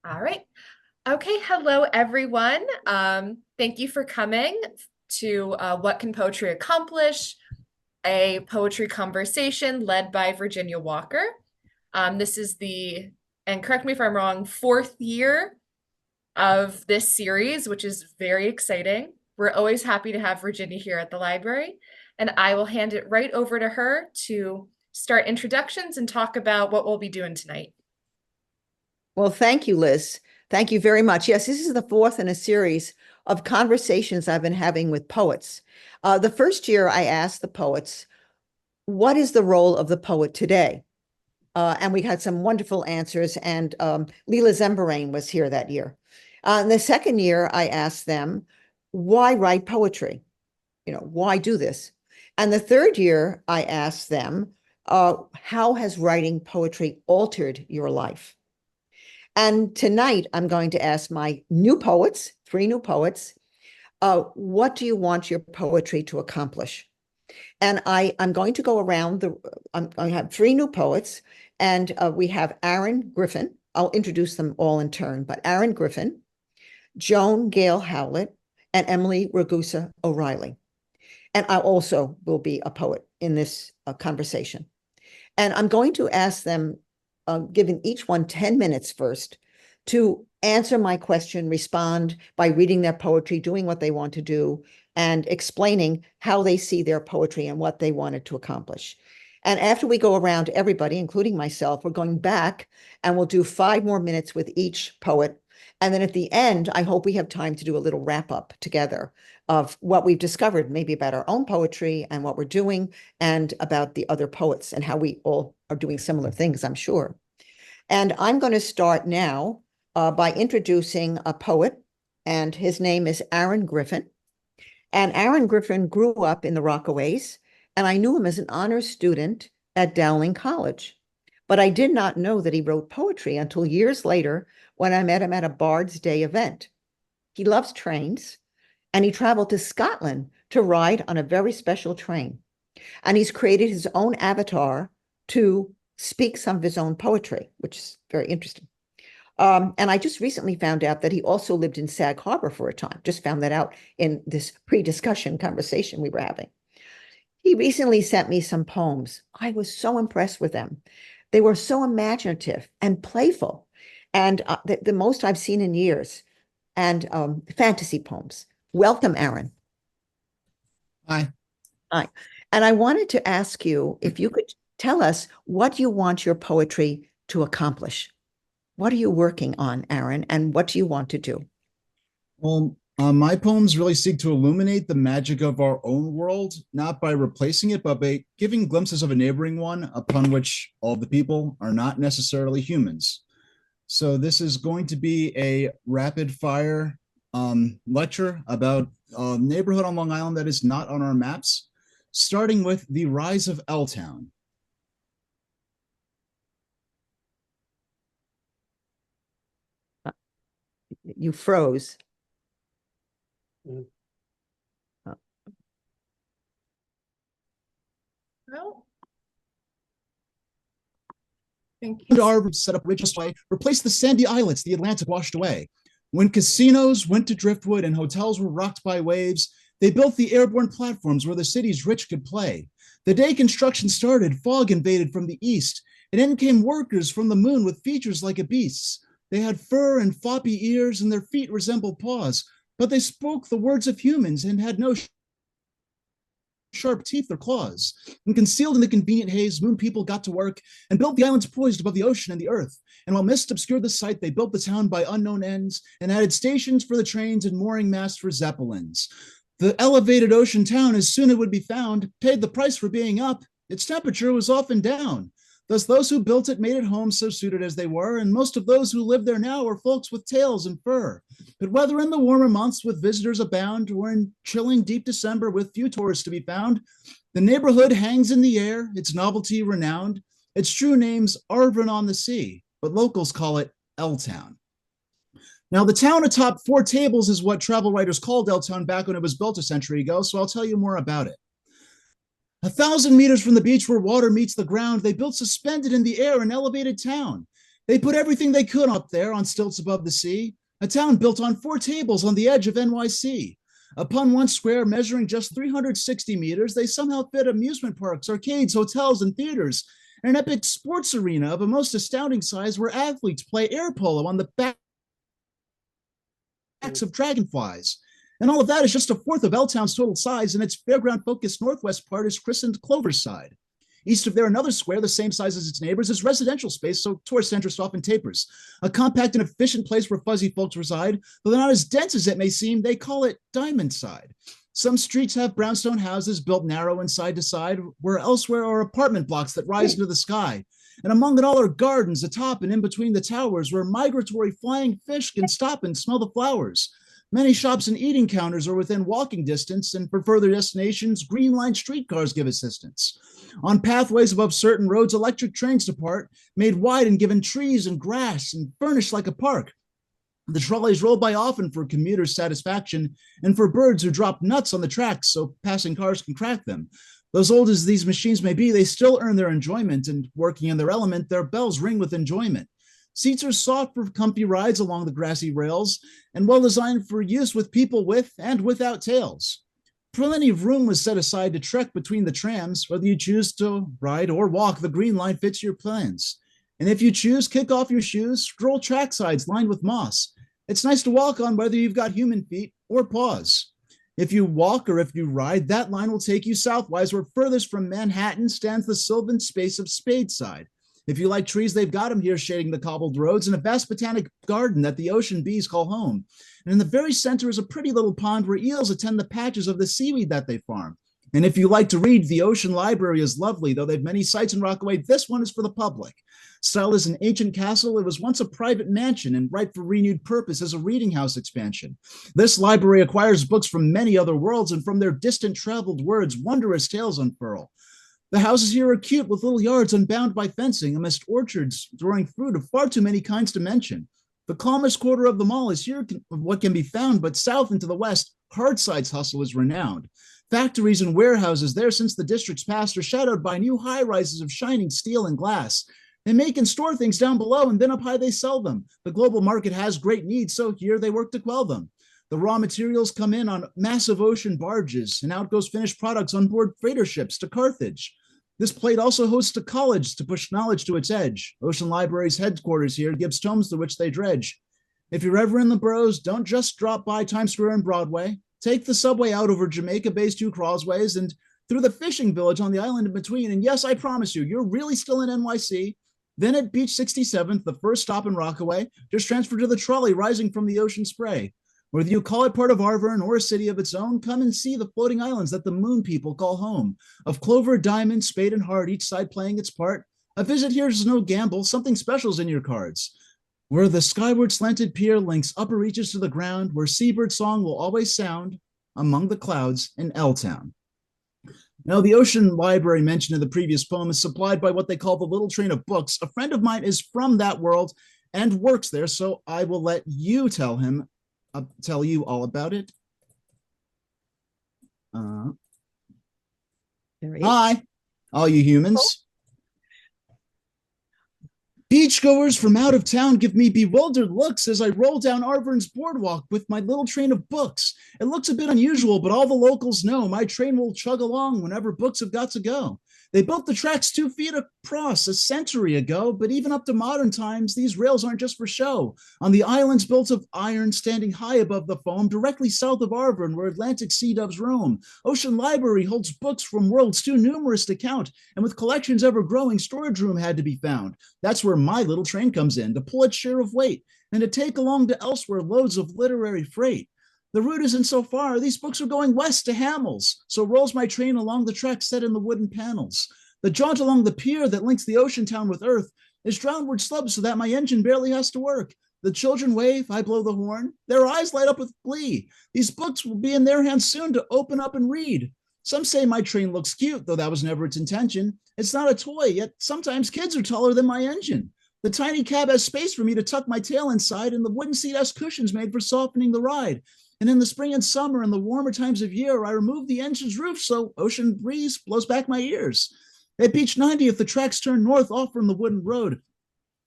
All right. Okay. Hello, everyone. Thank you for coming to What Can Poetry Accomplish? A poetry conversation led by Virginia Walker. This is and correct me if I'm wrong, fourth year of this series, which is very exciting. We're always happy to have Virginia here at the library, and I will hand it right over to her to start introductions and talk about what we'll be doing tonight. Well, thank you, Liz. Thank you very much. Yes, this is the fourth in a series of conversations I've been having with poets. The first year I asked the poets, what is the role of the poet today? And we had some wonderful answers, and Leela Zembrain was here that year. In the second year, I asked them, why write poetry? Why do this? And the third year, I asked them, how has writing poetry altered your life? And tonight, I'm going to ask my new poets, three new poets, what do you want your poetry to accomplish? And I'm going to go around I have three new poets, and we have Aaron Griffin. I'll introduce them all in turn, but Aaron Griffin, Joan Gail Howlett, and Emily Ragusa O'Reilly. And I also will be a poet in this conversation. And I'm going to ask them, giving each one 10 minutes first, to answer my question, respond by reading their poetry, doing what they want to do, and explaining how they see their poetry and what they wanted to accomplish. And after we go around everybody, including myself, we're going back and we'll do 5 more minutes with each poet. And then at the end, I hope we have time to do a little wrap up together of what we've discovered, maybe about our own poetry and what we're doing, and about the other poets and how we all are doing similar things, I'm sure. And I'm going to start now by introducing a poet, and his name is Aaron Griffin. And Aaron Griffin grew up in the Rockaways, and I knew him as an honors student at Dowling College. But I did not know that he wrote poetry until years later when I met him at a Bard's Day event. He loves trains, and he traveled to Scotland to ride on a very special train. And he's created his own avatar to speak some of his own poetry, which is very interesting. And I just recently found out that he also lived in Sag Harbor for a time. Just found that out in this pre-discussion conversation we were having. He recently sent me some poems. I was so impressed with them. They were so imaginative and playful, and the most I've seen in years, and fantasy poems. Welcome, Aaron. Hi. Hi. And I wanted to ask you if you could tell us what you want your poetry to accomplish. What are you working on, Aaron, and what do you want to do? Well, my poems really seek to illuminate the magic of our own world, not by replacing it, but by giving glimpses of a neighboring one upon which all the people are not necessarily humans. So this is going to be a rapid fire lecture about a neighborhood on Long Island that is not on our maps, starting with the rise of L-Town. You froze. No. Thank you. Set up bridges way, replaced the sandy islets the Atlantic washed away. When casinos went to driftwood and hotels were rocked by waves, they built the airborne platforms where the city's rich could play. The day construction started, fog invaded from the east, and in came workers from the moon with features like a beast's. They had fur and floppy ears, and their feet resembled paws, but they spoke the words of humans and had no sharp teeth or claws. And concealed in the convenient haze, moon people got to work and built the islands poised above the ocean and the earth. And while mist obscured the sight, they built the town by unknown ends and added stations for the trains and mooring masts for zeppelins. The elevated ocean town, as soon as it would be found, paid the price for being up. Its temperature was often down. Thus, those who built it made it homes so suited as they were, and most of those who live there now are folks with tails and fur. But whether in the warmer months with visitors abound, or in chilling deep December with few tourists to be found, the neighborhood hangs in the air, its novelty renowned. Its true name's Arvin on the Sea, but locals call it L-Town. Now, the town atop 4 tables is what travel writers called L-Town back when it was built a century ago, so I'll tell you more about it. 1,000 meters from the beach where water meets the ground, they built suspended in the air an elevated town. They put everything they could up there on stilts above the sea, a town built on 4 tables on the edge of NYC. Upon one square measuring just 360 meters, they somehow fit amusement parks, arcades, hotels, and theaters, and an epic sports arena of a most astounding size where athletes play air polo on the backs of dragonflies. And all of that is just a fourth of L-Town's total size, and its fairground-focused northwest part is christened Cloverside. East of there, another square, the same size as its neighbors, is residential space, so tourist interest often tapers. A compact and efficient place where fuzzy folks reside, though they're not as dense as it may seem, they call it Diamond Side. Some streets have brownstone houses built narrow and side to side, where elsewhere are apartment blocks that rise into the sky. And among it all are gardens atop and in between the towers, where migratory flying fish can stop and smell the flowers. Many shops and eating counters are within walking distance, and for further destinations, green line streetcars give assistance. On pathways above certain roads, electric trains depart, made wide and given trees and grass and furnished like a park. The trolleys roll by often for commuters' satisfaction and for birds who drop nuts on the tracks so passing cars can crack them. Though as old as these machines may be, they still earn their enjoyment, and working in their element, their bells ring with enjoyment. Seats are soft for comfy rides along the grassy rails and well designed for use with people with and without tails. Plenty of room was set aside to trek between the trams. Whether you choose to ride or walk, the green line fits your plans. And if you choose, kick off your shoes, stroll track sides lined with moss. It's nice to walk on whether you've got human feet or paws. If you walk or if you ride, that line will take you southwise, where furthest from Manhattan stands the sylvan space of Spadeside. If you like trees, they've got them here shading the cobbled roads, and a vast botanic garden that the ocean bees call home. And in the very center is a pretty little pond where eels attend the patches of the seaweed that they farm. And if you like to read, the Ocean Library is lovely, though they've many sites in Rockaway. This one is for the public. Styled as an ancient castle, it was once a private mansion and ripe for renewed purpose as a reading house expansion. This library acquires books from many other worlds, and from their distant traveled words, wondrous tales unfurl. The houses here are cute, with little yards unbound by fencing, amidst orchards throwing fruit of far too many kinds to mention. The calmest quarter of them all is here of what can be found, but south and to the west, Hardside's hustle is renowned. Factories and warehouses there since the district's past are shadowed by new high-rises of shining steel and glass. They make and store things down below, and then up high they sell them. The global market has great needs, so here they work to quell them. The raw materials come in on massive ocean barges, and out goes finished products on board freighter ships to Carthage. This plate also hosts a college to push knowledge to its edge. Ocean Library's headquarters here gives tomes to which they dredge. If you're ever in the boroughs, don't just drop by Times Square and Broadway. Take the subway out over Jamaica Bay's 2 causeways and through the fishing village on the island in between. And yes, I promise you, you're really still in NYC. Then at Beach 67th, the first stop in Rockaway, just transfer to the trolley rising from the ocean spray. Whether you call it part of Arvern or a city of its own, come and see the floating islands that the moon people call home. Of Clover, Diamond, Spade, and Heart, each side playing its part. A visit here is no gamble, something special's in your cards. Where the skyward slanted pier links upper reaches to the ground, where seabird song will always sound among the clouds in L-Town. Now, the Ocean Library mentioned in the previous poem is supplied by what they call the Little Train of Books. A friend of mine is from that world and works there, so I will let you tell him. I'll tell you all about it. Hi, all you humans. Beachgoers from out of town give me bewildered looks as I roll down Arvern's boardwalk with my little train of books. It looks a bit unusual, but all the locals know my train will chug along whenever books have got to go. They built the tracks 2 feet across a century ago, but even up to modern times, these rails aren't just for show. On the islands built of iron standing high above the foam, directly south of Arvern, where Atlantic sea doves roam, Ocean Library holds books from worlds too numerous to count, and with collections ever growing, storage room had to be found. That's where my little train comes in, to pull its share of weight, and to take along to elsewhere loads of literary freight. The route isn't so far. These books are going west to Hamels, so rolls my train along the track set in the wooden panels. The jaunt along the pier that links the ocean town with Earth is drownward slubbed so that my engine barely has to work. The children wave, I blow the horn. Their eyes light up with glee. These books will be in their hands soon to open up and read. Some say my train looks cute, though that was never its intention. It's not a toy, yet sometimes kids are taller than my engine. The tiny cab has space for me to tuck my tail inside, and the wooden seat has cushions made for softening the ride. And in the spring and summer and the warmer times of year, I remove the engine's roof so ocean breeze blows back my ears. At Beach 90, if the tracks turn north off from the wooden road,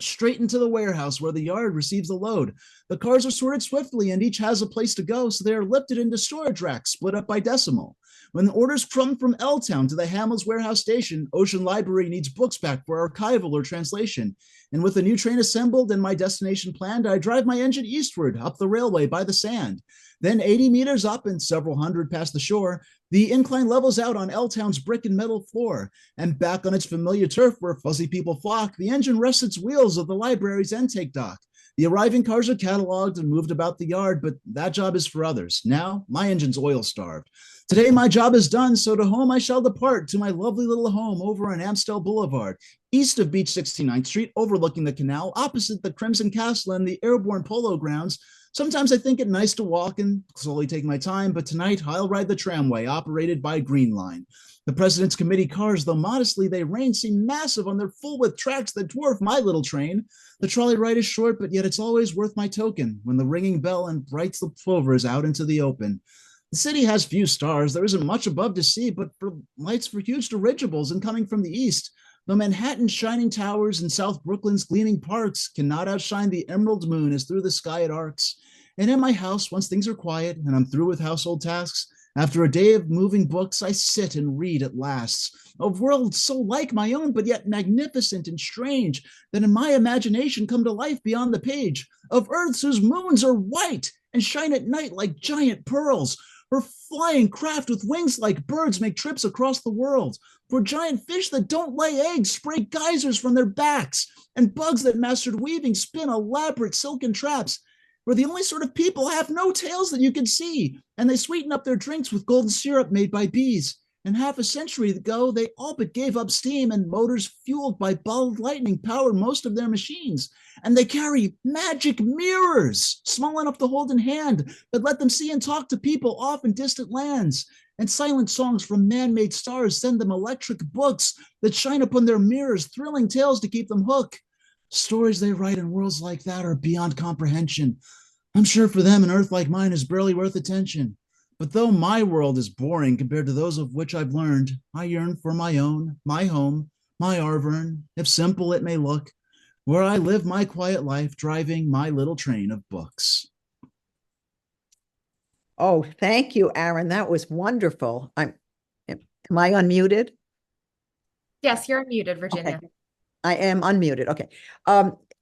straight into the warehouse where the yard receives the load. The cars are sorted swiftly and each has a place to go, so they are lifted into storage racks split up by decimal. When the orders come from L-Town to the Hamels warehouse station, Ocean Library needs books back for archival or translation. And with the new train assembled and my destination planned, I drive my engine eastward up the railway by the sand. Then 80 meters up and several hundred past the shore, the incline levels out on L-Town's brick and metal floor, and back on its familiar turf where fuzzy people flock, the engine rests its wheels of the library's intake dock. The arriving cars are cataloged and moved about the yard, but that job is for others. Now, my engine's oil starved. Today, my job is done, so to home I shall depart, to my lovely little home over on Amstel Boulevard, east of Beach 69th Street, overlooking the canal, opposite the Crimson Castle and the Airborne Polo Grounds. Sometimes I think it nice to walk and slowly take my time, but tonight I'll ride the tramway operated by Green Line. The President's Committee cars, though modestly they reign, seem massive on their full-width tracks that dwarf my little train. The trolley ride is short, but yet it's always worth my token when the ringing bell and brights the plovers out into the open. The city has few stars. There isn't much above to see, but for lights for huge dirigibles and coming from the east. Though Manhattan's shining towers and South Brooklyn's gleaming parks cannot outshine the emerald moon as through the sky it arcs. And in my house, once things are quiet and I'm through with household tasks, after a day of moving books, I sit and read at last. A world so like my own, but yet magnificent and strange, that in my imagination come to life beyond the page. Of earths whose moons are white and shine at night like giant pearls. For flying craft with wings like birds make trips across the world. For giant fish that don't lay eggs spray geysers from their backs. And bugs that mastered weaving spin elaborate silken traps. We're the only sort of people have no tails that you can see, and they sweeten up their drinks with golden syrup made by bees. And half a century ago, they all but gave up steam, and motors fueled by bottled lightning power most of their machines. And they carry magic mirrors, small enough to hold in hand, that let them see and talk to people off in distant lands. And silent songs from man-made stars send them electric books that shine upon their mirrors, thrilling tales to keep them hooked. Stories they write in worlds like that are beyond comprehension. I'm sure for them, an earth like mine is barely worth attention. But though my world is boring compared to those of which I've learned, I yearn for my own, my home, my Arvern, if simple it may look, where I live my quiet life driving my little train of books. Oh, thank you, Aaron. That was wonderful. Am I unmuted? Yes, you're unmuted, Virginia. Okay. I am unmuted. Okay.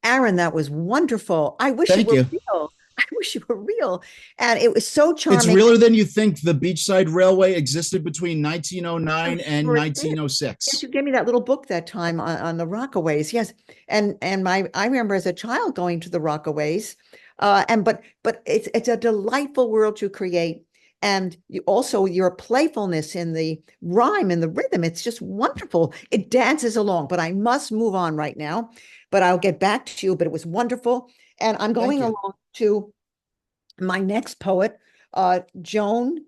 Aaron, that was wonderful. I wish Thank you were you. real. I wish you were real. And it was so charming. It's realer than you think. The Beachside Railway existed between 1909 and sure it did. 1906. Yes, you gave me that little book that time on the Rockaways. Yes. And I remember as a child going to the Rockaways. But it's a delightful world to create. And you also your playfulness in the rhyme and the rhythm, it's just wonderful. It dances along, but I must move on right now. But I'll get back to you. But it was wonderful. And I'm going along to my next poet, Joan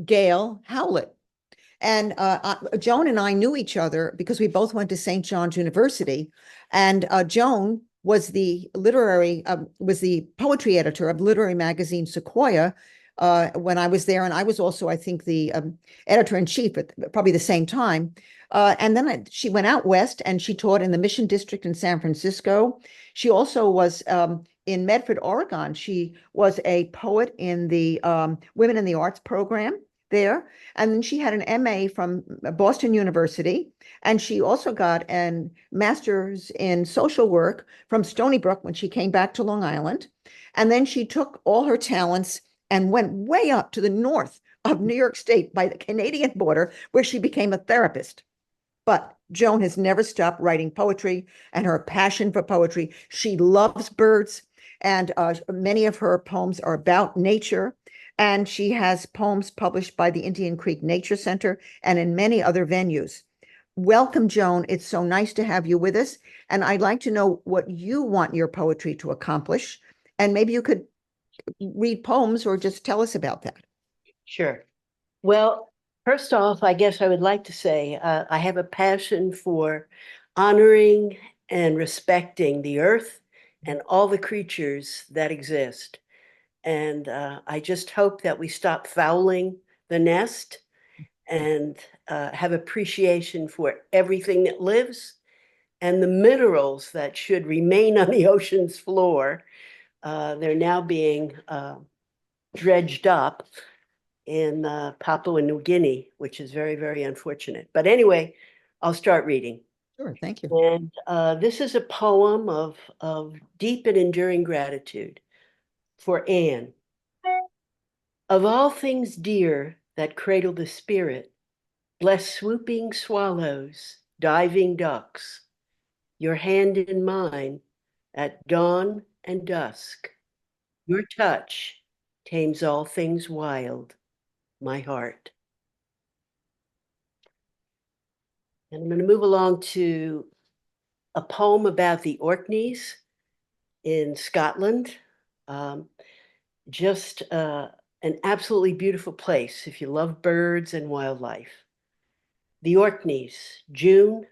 Gail Howlett. And Joan and I knew each other because we both went to St. John's University. And Joan was the poetry editor of literary magazine Sequoia when I was there. And I was also, I think, the editor-in-chief at probably the same time. And then she went out west and she taught in the Mission District in San Francisco. She also was in Medford, Oregon. She was a poet in the Women in the Arts program there. And then she had an MA from Boston University. And she also got a master's in social work from Stony Brook when she came back to Long Island. And then she took all her talents and went way up to the north of New York State by the Canadian border, where she became a therapist. But Joan has never stopped writing poetry and her passion for poetry. She loves birds, and many of her poems are about nature. And she has poems published by the Indian Creek Nature Center and in many other venues. Welcome, Joan. It's so nice to have you with us. And I'd like to know what you want your poetry to accomplish. And maybe you could read poems or just tell us about that. Sure. Well, first off, I guess I would like to say I have a passion for honoring and respecting the earth and all the creatures that exist. And I just hope that we stop fouling the nest and have appreciation for everything that lives and the minerals that should remain on the ocean's floor, they're now being dredged up in Papua New Guinea, which is very, very unfortunate. But anyway, I'll start reading. Sure, thank you. And this is a poem of deep and enduring gratitude for Anne. Of all things dear that cradle the spirit, bless swooping swallows, diving ducks, your hand in mine at dawn and dusk. Your touch tames all things wild, my heart. And I'm going to move along to a poem about the Orkneys in Scotland. Just an absolutely beautiful place if you love birds and wildlife. The Orkneys, June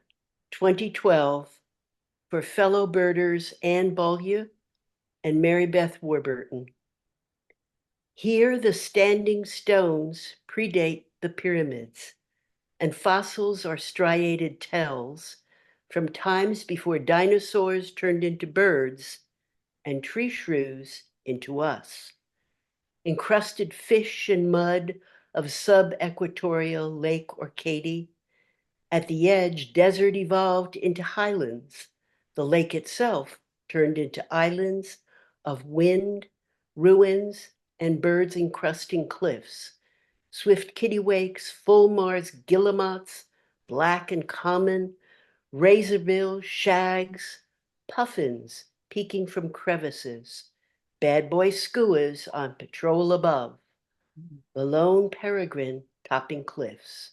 2012, for fellow birders Anne Beaulieu and Mary Beth Warburton. Here the standing stones predate the pyramids, and fossils are striated tells from times before dinosaurs turned into birds and tree shrews into us. Encrusted fish and mud of sub-equatorial Lake Orcady. At the edge, desert evolved into highlands. The lake itself turned into islands of wind, ruins, and birds encrusting cliffs. Swift kittiwakes, fulmars, guillemots, black and common, razorbills, shags, puffins peeking from crevices, bad boy skuas on patrol above, the lone peregrine topping cliffs,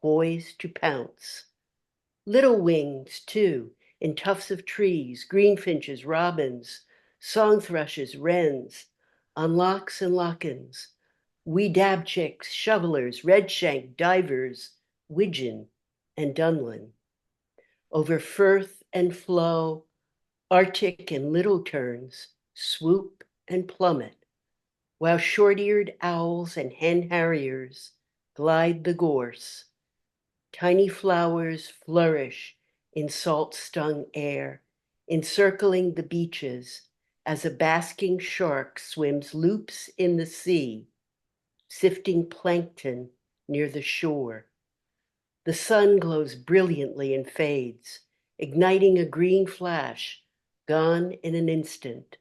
poised to pounce. Little wings, too, in tufts of trees, greenfinches, robins, song thrushes, wrens, on lochs and lochans, wee dabchicks, shovelers, redshank, divers, widgeon, and dunlin. Over firth and flow, arctic and little terns, swoop and plummet, while short-eared owls and hen harriers glide the gorse. Tiny flowers flourish in salt-stung air, encircling the beaches as a basking shark swims loops in the sea, sifting plankton near the shore. The sun glows brilliantly and fades, igniting a green flash, gone in an instant.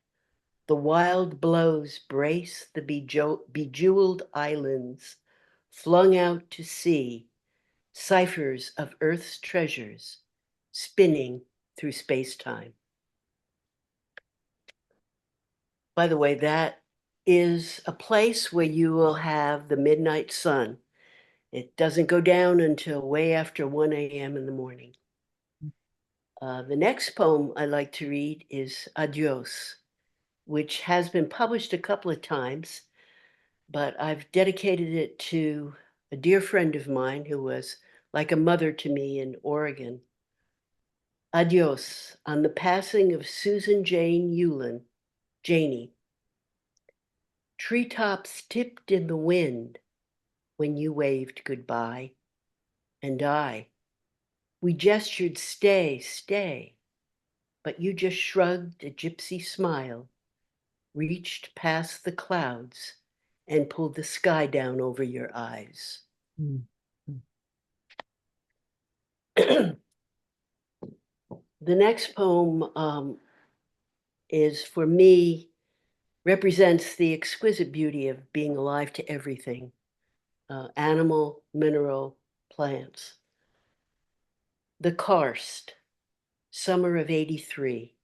The wild blows brace the bejeweled islands, flung out to sea, ciphers of Earth's treasures, spinning through space-time. By the way, that is a place where you will have the midnight sun. It doesn't go down until way after 1 a.m. in the morning. The next poem I like to read is Adios, which has been published a couple of times, but I've dedicated it to a dear friend of mine who was like a mother to me in Oregon. Adios, on the passing of Susan Jane Hewlin, Janie. Treetops tipped in the wind when you waved goodbye, and we gestured stay, stay, but you just shrugged a gypsy smile, reached past the clouds, and pulled the sky down over your eyes. The next poem is, for me, represents the exquisite beauty of being alive to everything, animal, mineral, plants. The Karst, summer of '83.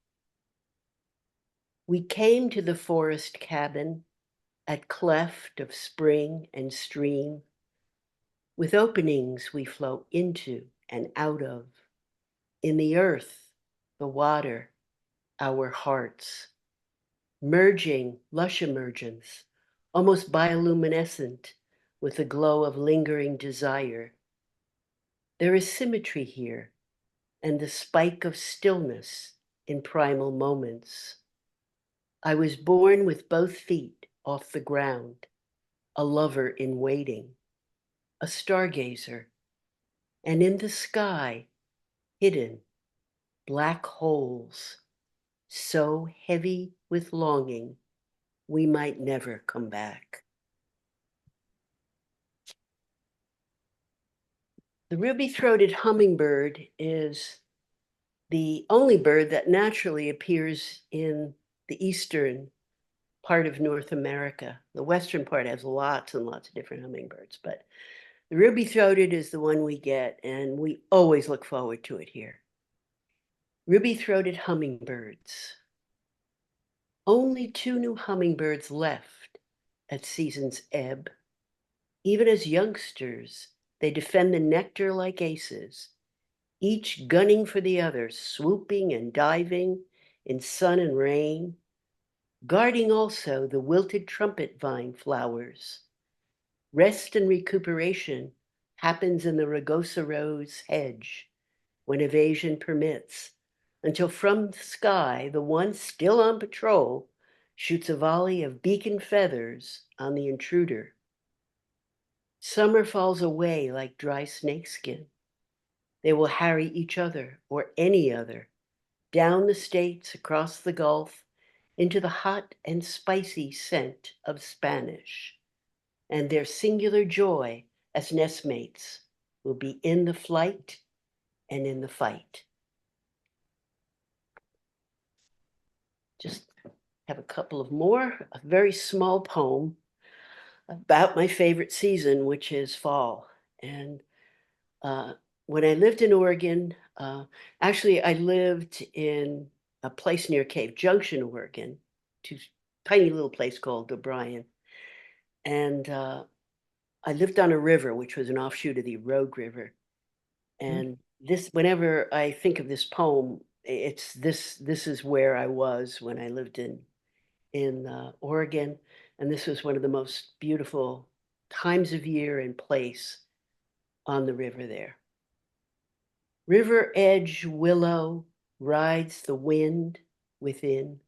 We came to the forest cabin at cleft of spring and stream, with openings we flow into and out of, in the earth, the water, our hearts, merging lush emergence, almost bioluminescent with the glow of lingering desire. There is symmetry here and the spike of stillness in primal moments. I was born with both feet off the ground, a lover in waiting, a stargazer, and in the sky, hidden, black holes, so heavy with longing, we might never come back. The ruby-throated hummingbird is the only bird that naturally appears in the eastern part of North America. The western part has lots and lots of different hummingbirds, but the ruby-throated is the one we get, and we always look forward to it here. Ruby-throated hummingbirds. Only 2 new hummingbirds left at season's ebb. Even as youngsters, they defend the nectar like aces, each gunning for the other, swooping and diving in sun and rain, guarding also the wilted trumpet vine flowers. Rest and recuperation happens in the Ragusa rose hedge when evasion permits, until from the sky, the one still on patrol shoots a volley of beacon feathers on the intruder. Summer falls away like dry snakeskin. They will harry each other or any other down the states, across the Gulf, into the hot and spicy scent of Spanish. And their singular joy as nestmates will be in the flight and in the fight. Just have a couple of more. A very small poem about my favorite season, which is fall. And when I lived in Oregon, actually I lived in a place near Cave Junction, Oregon, a tiny little place called O'Brien. And I lived on a river, which was an offshoot of the Rogue River. And this, whenever I think of this poem, it's this is where I was when I lived in Oregon. And this was one of the most beautiful times of year and place on the river there. River edge willow rides the wind within.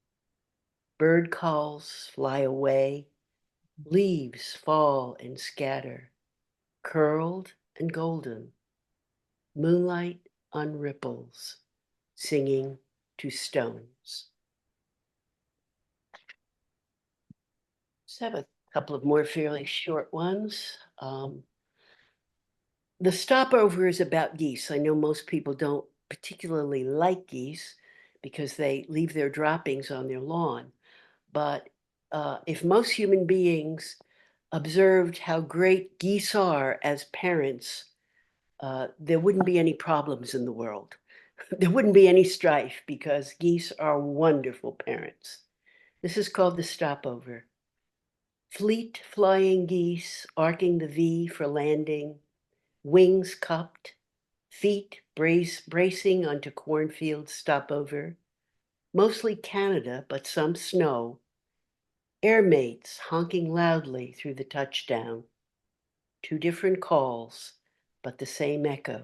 Bird calls fly away. Leaves fall and scatter, curled and golden. Moonlight on ripples, singing to stones. Just have a couple of more fairly short ones. The stopover is about geese. I know most people don't particularly like geese because they leave their droppings on their lawn. But if most human beings observed how great geese are as parents, there wouldn't be any problems in the world. There wouldn't be any strife because geese are wonderful parents. This is called the stopover. Fleet flying geese arcing the V for landing, wings cupped, feet bracing onto cornfields stopover, mostly Canada, but some snow, airmates honking loudly through the touchdown. 2 different calls, but the same echo,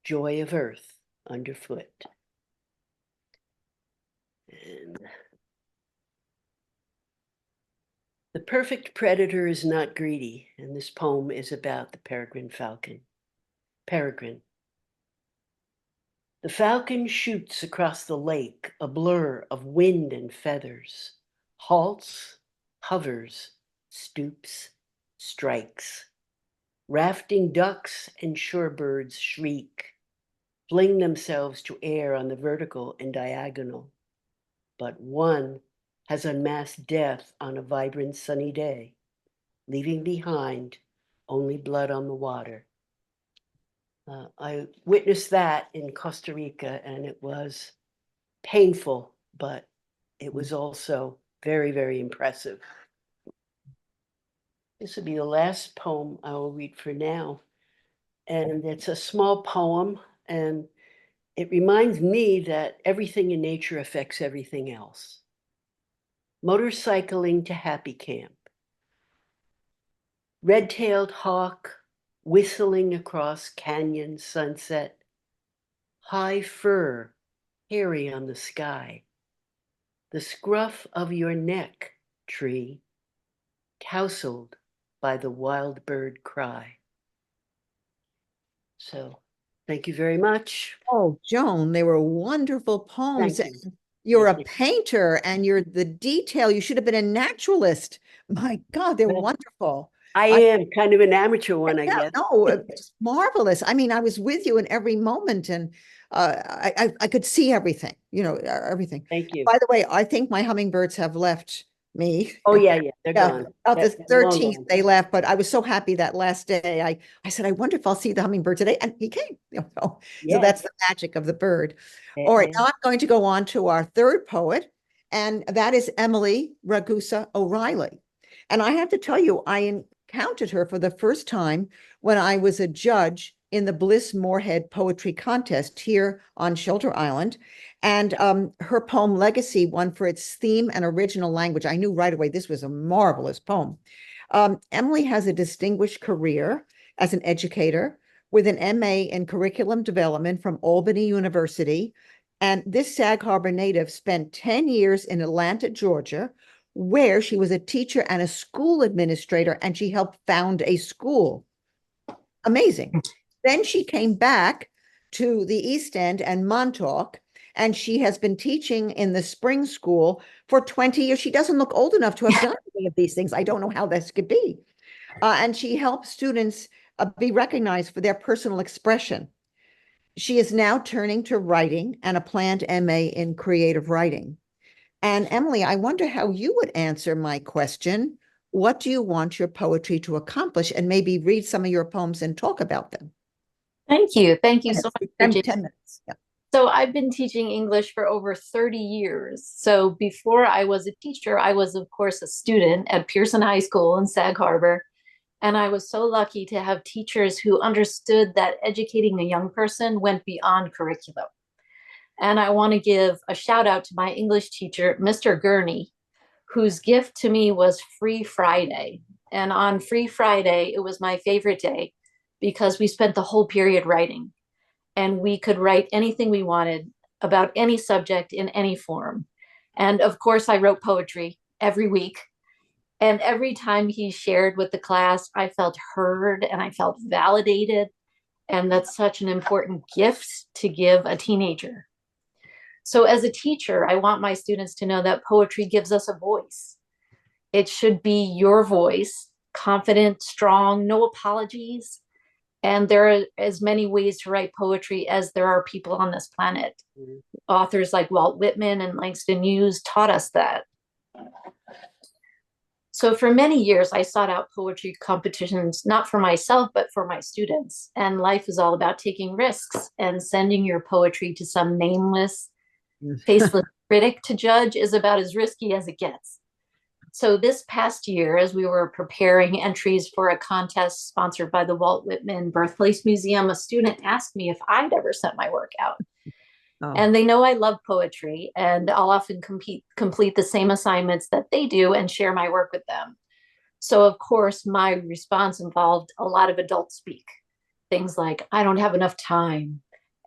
joy of earth underfoot. And the perfect predator is not greedy, and this poem is about the peregrine falcon. Peregrine. The falcon shoots across the lake, a blur of wind and feathers, halts, hovers, stoops, strikes. Rafting ducks and shorebirds shriek, fling themselves to air on the vertical and diagonal. But one has unmasked death on a vibrant sunny day, leaving behind only blood on the water. I witnessed that in Costa Rica, and it was painful, but it was also very, very impressive. This will be the last poem I will read for now. And it's a small poem, and it reminds me that everything in nature affects everything else. Motorcycling to happy camp. Red-tailed hawk whistling across canyon sunset. High fur, hairy on the sky. The scruff of your neck, tree, tousled by the wild bird cry. So Thank you very much. Oh, Joan, they were wonderful poems. Thank you. You're Thank a you. painter and you're the detail. You should have been a naturalist. My God, they're Well, wonderful. I I am kind of an amateur one, I Yeah, guess. no, it's marvelous. I mean, I was with you in every moment, and I could see everything, everything. Thank you. By the way, I think my hummingbirds have left me. Oh, yeah, they're Yeah, gone. about the They're long 13th gone. they left, but I was so happy that last day. I said, I wonder if I'll see the hummingbird today, and he came. So Yeah. that's the magic of the bird. Eh, All right, eh. now I'm going to go on to our third poet, and that is Emily Ragusa O'Reilly. And I have to tell you, I encountered her for the first time when I was a judge in the Bliss Moorhead Poetry Contest here on Shelter Island. And her poem Legacy won for its theme and original language. I knew right away this was a marvelous poem. Emily has a distinguished career as an educator with an MA in curriculum development from Albany University. And this Sag Harbor native spent 10 years in Atlanta, Georgia, where she was a teacher and a school administrator, and she helped found a school. Amazing. Then she came back to the East End and Montauk, and she has been teaching in the spring school for 20 years. She doesn't look old enough to have done any of these things. I don't know how this could be. And she helps students be recognized for their personal expression. She is now turning to writing and a planned MA in creative writing. And Emily, I wonder how you would answer my question. What do you want your poetry to accomplish? And maybe read some of your poems and talk about them. Thank you. Thank you so much, 10, Virginia. 10 minutes. Yeah. So I've been teaching English for over 30 years. So before I was a teacher, I was, of course, a student at Pearson High School in Sag Harbor. And I was so lucky to have teachers who understood that educating a young person went beyond curriculum. And I want to give a shout out to my English teacher, Mr. Gurney, whose gift to me was Free Friday. And on Free Friday, it was my favorite day because we spent the whole period writing, and we could write anything we wanted about any subject in any form. And of course, I wrote poetry every week. And every time he shared with the class, I felt heard and I felt validated. And that's such an important gift to give a teenager. So as a teacher, I want my students to know that poetry gives us a voice. It should be your voice, confident, strong, no apologies. And there are as many ways to write poetry as there are people on this planet. Mm-hmm. Authors like Walt Whitman and Langston Hughes taught us that. So for many years, I sought out poetry competitions, not for myself, but for my students. And life is all about taking risks, and sending your poetry to some nameless, faceless critic to judge is about as risky as it gets. So this past year, as we were preparing entries for a contest sponsored by the Walt Whitman Birthplace Museum, a student asked me if I'd ever sent my work out. Oh. And they know I love poetry, and I'll often complete the same assignments that they do and share my work with them. So of course, my response involved a lot of adult speak. Things like, I don't have enough time,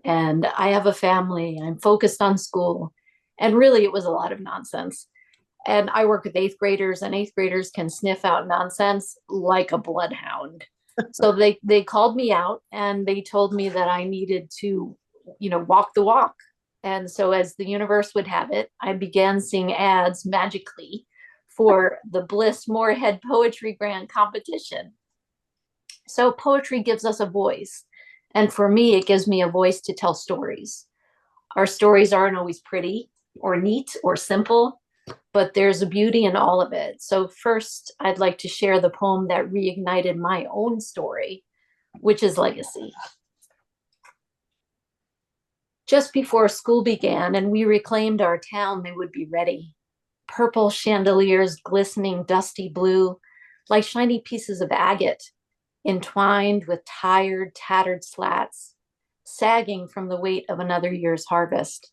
and I have a family, I'm focused on school. And really, it was a lot of nonsense. And I work with eighth graders, and eighth graders can sniff out nonsense like a bloodhound. So they called me out, and they told me that I needed to, walk the walk. And so as the universe would have it, I began seeing ads magically for the Bliss Moorhead Poetry Grant competition. So poetry gives us a voice. And for me, it gives me a voice to tell stories. Our stories aren't always pretty or neat or simple, but there's a beauty in all of it. So first, I'd like to share the poem that reignited my own story, which is Legacy. Just before school began and we reclaimed our town, they would be ready. Purple chandeliers glistening dusty blue, like shiny pieces of agate, entwined with tired, tattered slats, sagging from the weight of another year's harvest.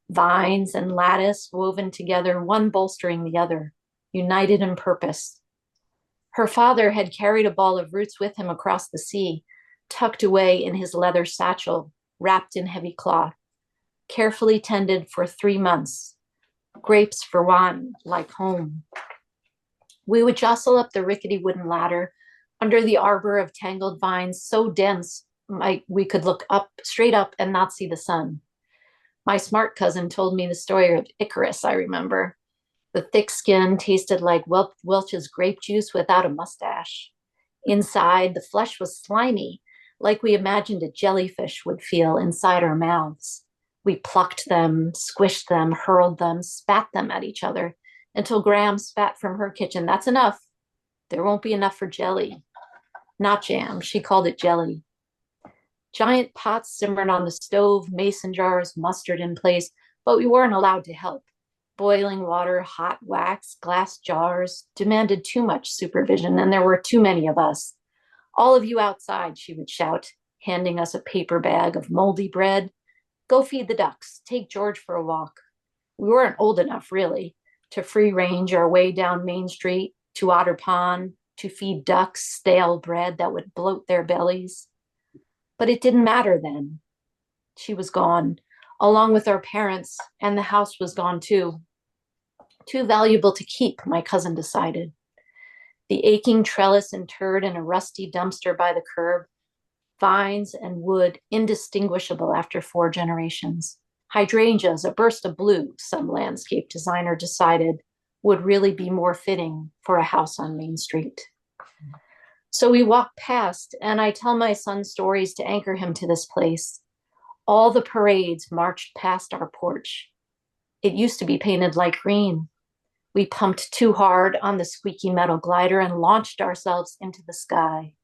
Vines and lattice woven together, one bolstering the other, united in purpose. Her father had carried a ball of roots with him across the sea, tucked away in his leather satchel, wrapped in heavy cloth, carefully tended for 3 months. Grapes for wine, like home. We would jostle up the rickety wooden ladder under the arbor of tangled vines so dense we could look up straight up and not see the sun. My smart cousin told me the story of Icarus, I remember. The thick skin tasted like Welch's grape juice without a mustache. Inside, the flesh was slimy, like we imagined a jellyfish would feel inside our mouths. We plucked them, squished them, hurled them, spat them at each other until Graham spat from her kitchen. That's enough. There won't be enough for jelly. Not jam. She called it jelly. Giant pots simmered on the stove, mason jars, mustard in place, but we weren't allowed to help. Boiling water, hot wax, glass jars demanded too much supervision, and there were too many of us. All of you outside, she would shout, handing us a paper bag of moldy bread. Go feed the ducks. Take George for a walk. We weren't old enough, really, to free range our way down Main Street to Otter Pond to feed ducks stale bread that would bloat their bellies. But it didn't matter then. She was gone, along with our parents, and the house was gone too. Too valuable to keep, my cousin decided. The aching trellis interred in a rusty dumpster by the curb, vines and wood indistinguishable after 4 generations. Hydrangeas, a burst of blue, some landscape designer decided would really be more fitting for a house on Main Street. So we walk past, and I tell my son stories to anchor him to this place. All the parades marched past our porch. It used to be painted light green. We pumped too hard on the squeaky metal glider and launched ourselves into the sky.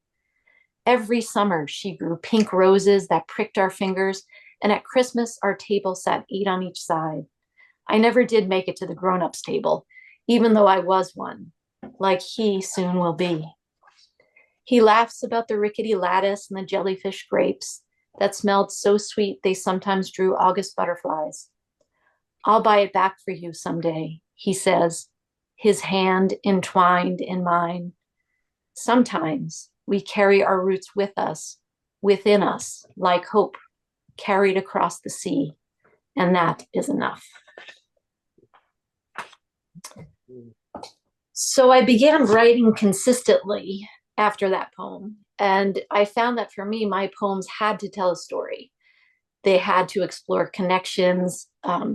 Every summer, she grew pink roses that pricked our fingers, and at Christmas, our table sat 8 on each side. I never did make it to the grown-ups table, even though I was one, like he soon will be. He laughs about the rickety lattice and the jellyfish grapes that smelled so sweet they sometimes drew August butterflies. I'll buy it back for you someday, he says, his hand entwined in mine. Sometimes we carry our roots with us, within us, like hope, carried across the sea, and that is enough. So I began writing consistently after that poem, and I found that for me, my poems had to tell a story. They had to explore connections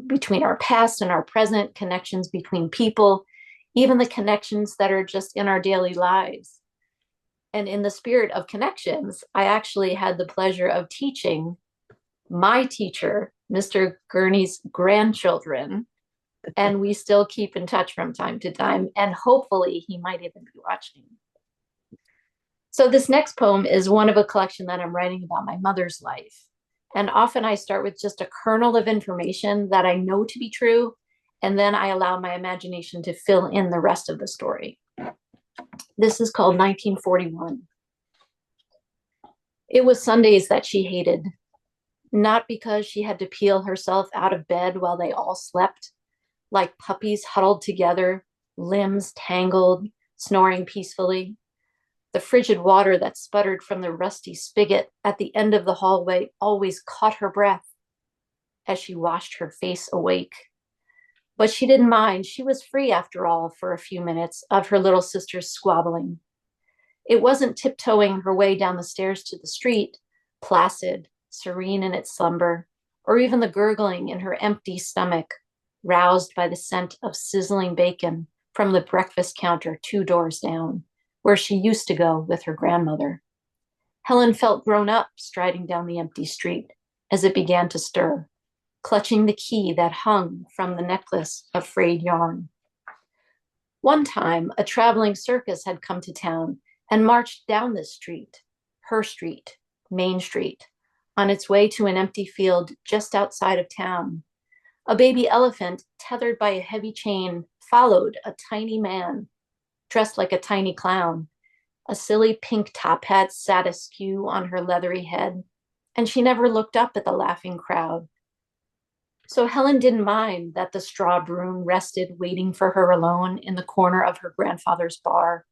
between our past and our present, connections between people, even the connections that are just in our daily lives. And in the spirit of connections, I actually had the pleasure of teaching my teacher, Mr. Gurney's grandchildren, and we still keep in touch from time to time, and hopefully he might even be watching. So this next poem is one of a collection that I'm writing about my mother's life. And often I start with just a kernel of information that I know to be true, and then I allow my imagination to fill in the rest of the story. This is called 1941. It was Sundays that she hated, not because she had to peel herself out of bed while they all slept, like puppies huddled together, limbs tangled, snoring peacefully. The frigid water that sputtered from the rusty spigot at the end of the hallway always caught her breath as she washed her face awake. But she didn't mind. She was free, after all, for a few minutes of her little sister's squabbling. It wasn't tiptoeing her way down the stairs to the street, placid, serene in its slumber, or even the gurgling in her empty stomach, roused by the scent of sizzling bacon from the breakfast counter 2 doors down, where she used to go with her grandmother. Helen felt grown up striding down the empty street as it began to stir, clutching the key that hung from the necklace of frayed yarn. One time, a traveling circus had come to town and marched down this street, her street, Main Street, on its way to an empty field just outside of town. A baby elephant, tethered by a heavy chain, followed a tiny man dressed like a tiny clown. A silly pink top hat sat askew on her leathery head, and she never looked up at the laughing crowd. So Helen didn't mind that the straw broom rested waiting for her alone in the corner of her grandfather's bar.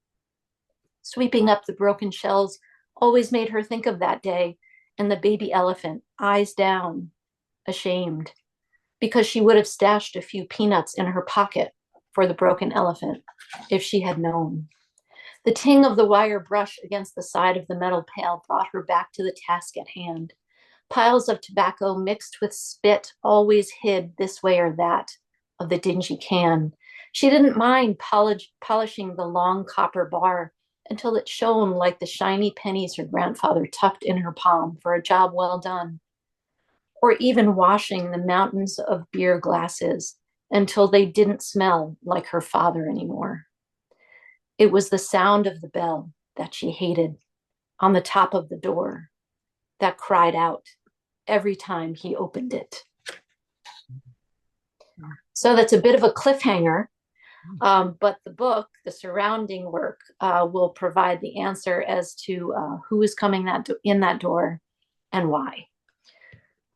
Sweeping up the broken shells always made her think of that day and the baby elephant, eyes down, ashamed, because she would have stashed a few peanuts in her pocket for the broken elephant if she had known. The ting of the wire brush against the side of the metal pail brought her back to the task at hand. Piles of tobacco mixed with spit always hid this way or that of the dingy can. She didn't mind polishing the long copper bar until it shone like the shiny pennies her grandfather tucked in her palm for a job well done, or even washing the mountains of beer glasses until they didn't smell like her father anymore. It was the sound of the bell that she hated on the top of the door that cried out every time he opened it. So that's a bit of a cliffhanger, but the book, the surrounding work, will provide the answer as to who is coming in that door and why.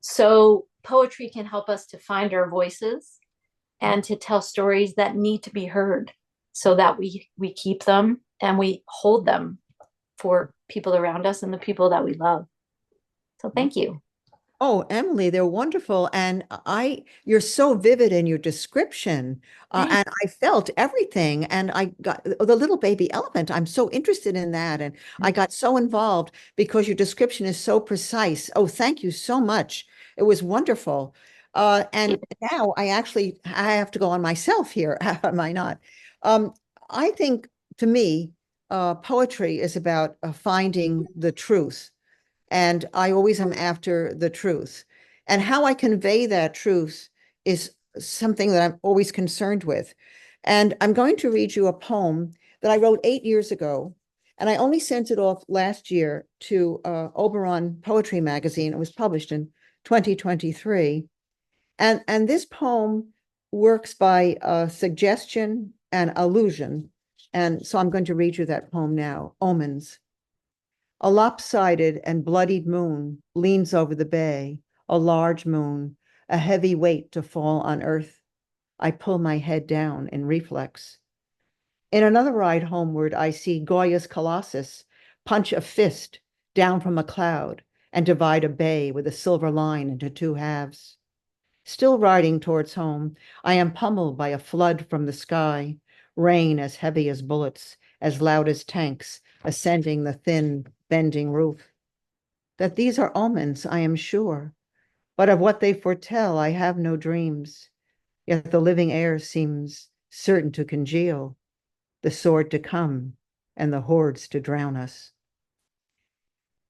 So poetry can help us to find our voices and to tell stories that need to be heard so that we keep them and we hold them for people around us and the people that we love. So thank you. Oh, Emily, they're wonderful. And you're so vivid in your description. And I felt everything. And I got the little baby elephant. I'm so interested in that. And I got so involved because your description is so precise. Oh, thank you so much. It was wonderful. And now I have to go on myself here. Am I not? I think to me, poetry is about finding the truth. And I always am after the truth. And how I convey that truth is something that I'm always concerned with. And I'm going to read you a poem that I wrote 8 years ago. And I only sent it off last year to Oberon Poetry Magazine. It was published in 2023. And this poem works by suggestion and allusion. And so I'm going to read you that poem now, Omens. A lopsided and bloodied moon leans over the bay, a large moon, a heavy weight to fall on earth. I pull my head down in reflex. In another ride homeward, I see Goya's Colossus punch a fist down from a cloud and divide a bay with a silver line into two halves. Still riding towards home, I am pummeled by a flood from the sky, rain as heavy as bullets, as loud as tanks, ascending the thin, bending roof. That these are omens, I am sure, but of what they foretell, I have no dreams. Yet the living air seems certain to congeal, the sword to come, and the hordes to drown us.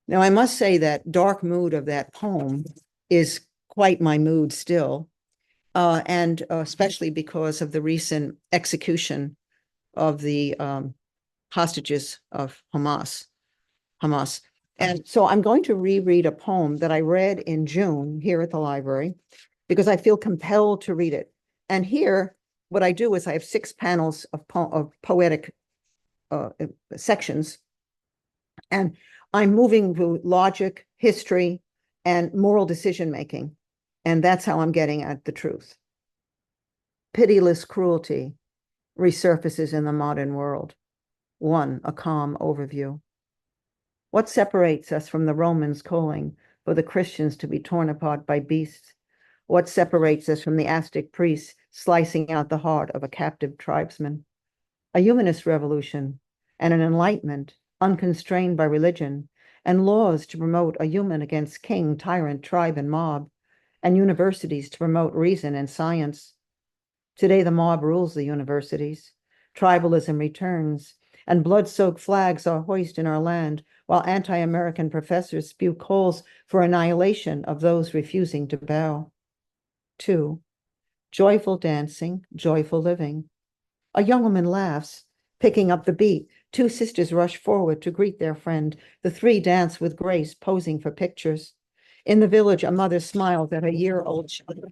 Now, I must say that dark mood of that poem is quite my mood still, and especially because of the recent execution of the hostages of Hamas. And so I'm going to reread a poem that I read in June here at the library because I feel compelled to read it. And here, what I do is I have 6 panels of poetic sections, and I'm moving through logic, history, and moral decision-making. And that's how I'm getting at the truth. Pitiless cruelty resurfaces in the modern world. 1, a calm overview. What separates us from the Romans calling for the Christians to be torn apart by beasts? What separates us from the Aztec priests slicing out the heart of a captive tribesman? A humanist revolution and an enlightenment unconstrained by religion and laws to promote a human against king, tyrant, tribe, and mob, and universities to promote reason and science. Today, the mob rules the universities. Tribalism returns, and blood-soaked flags are hoisted in our land, while anti-American professors spew calls for annihilation of those refusing to bow. 2, joyful dancing, joyful living. A young woman laughs, picking up the beat. 2 sisters rush forward to greet their friend. The 3 dance with grace, posing for pictures. In the village, a mother smiles at her year-old child,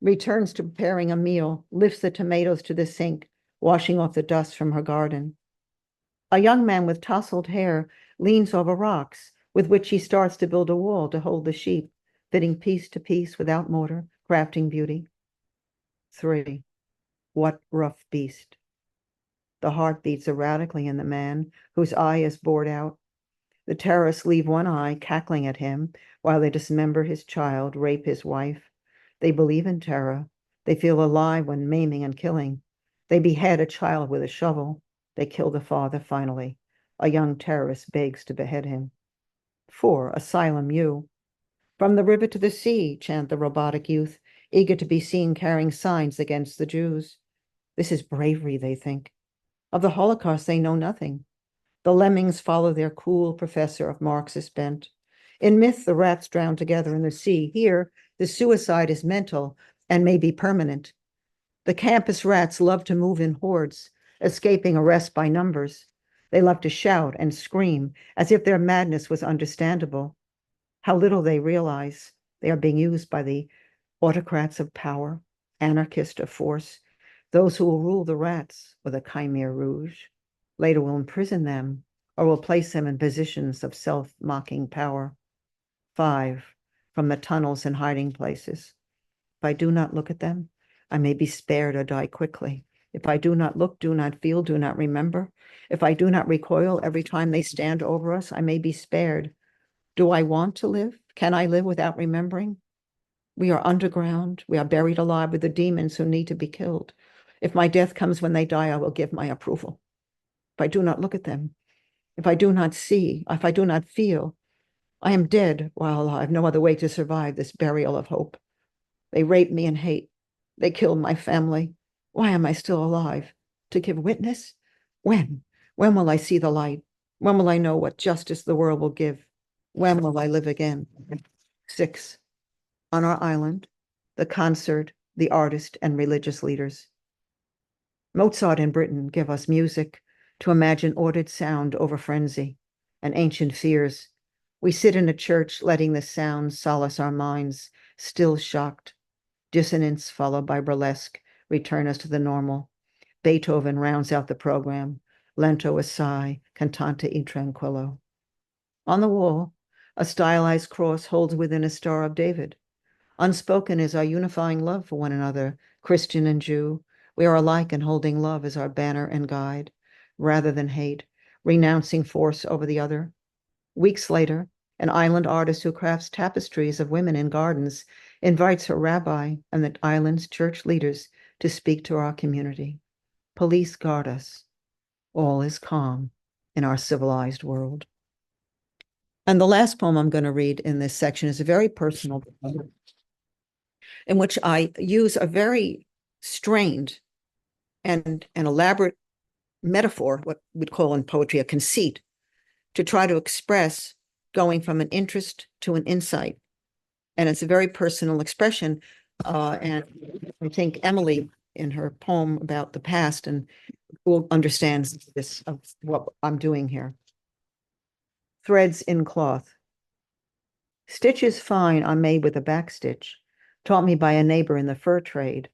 returns to preparing a meal, lifts the tomatoes to the sink, washing off the dust from her garden. A young man with tousled hair leans over rocks, with which he starts to build a wall to hold the sheep, fitting piece to piece without mortar, crafting beauty. 3, what rough beast. The heart beats erratically in the man, whose eye is bored out. The terrorists leave one eye, cackling at him, while they dismember his child, rape his wife. They believe in terror. They feel alive when maiming and killing. They behead a child with a shovel. They kill the father finally. A young terrorist begs to behead him. 4. Asylum U. From the river to the sea, chant the robotic youth, eager to be seen carrying signs against the Jews. This is bravery, they think. Of the Holocaust, they know nothing. The lemmings follow their cool professor of Marxist bent. In myth, the rats drown together in the sea. Here, the suicide is mental and may be permanent. The campus rats love to move in hordes, escaping arrest by numbers. They love to shout and scream as if their madness was understandable. How little they realize they are being used by the autocrats of power, anarchists of force, those who will rule the rats with a chimere rouge. Later will imprison them or will place them in positions of self-mocking power. 5. From the tunnels and hiding places. If I do not look at them, I may be spared or die quickly. If I do not look, do not feel, do not remember, if I do not recoil every time they stand over us, I may be spared. Do I want to live? Can I live without remembering? We are underground. We are buried alive with the demons who need to be killed. If my death comes when they die, I will give my approval. If I do not look at them, if I do not see, if I do not feel, I am dead while alive, no other way to survive this burial of hope. They rape me and hate. They kill my family. Why am I still alive? To give witness? When? When will I see the light? When will I know what justice the world will give? When will I live again? 6. On our island, the concert, the artist, and religious leaders. Mozart and Britain give us music to imagine ordered sound over frenzy and ancient fears. We sit in a church letting the sound solace our minds, still shocked. Dissonance followed by burlesque return us to the normal. Beethoven rounds out the program. Lento assai, cantante e tranquillo. On the wall, a stylized cross holds within a Star of David. Unspoken is our unifying love for one another, Christian and Jew. We are alike in holding love as our banner and guide, rather than hate, renouncing force over the other. Weeks later, an island artist who crafts tapestries of women in gardens invites her rabbi and the island's church leaders to speak to our community. Police guard us. All is calm in our civilized world. And the last poem I'm going to read in this section is a very personal poem in which I use a very strained and an elaborate metaphor, what we'd call in poetry a conceit, to try to express going from an interest to an insight. And it's a very personal expression. And I think Emily, in her poem about the past, and will understand this of what I'm doing here. Threads in cloth. Stitches fine are made with a backstitch, taught me by a neighbor in the fur trade.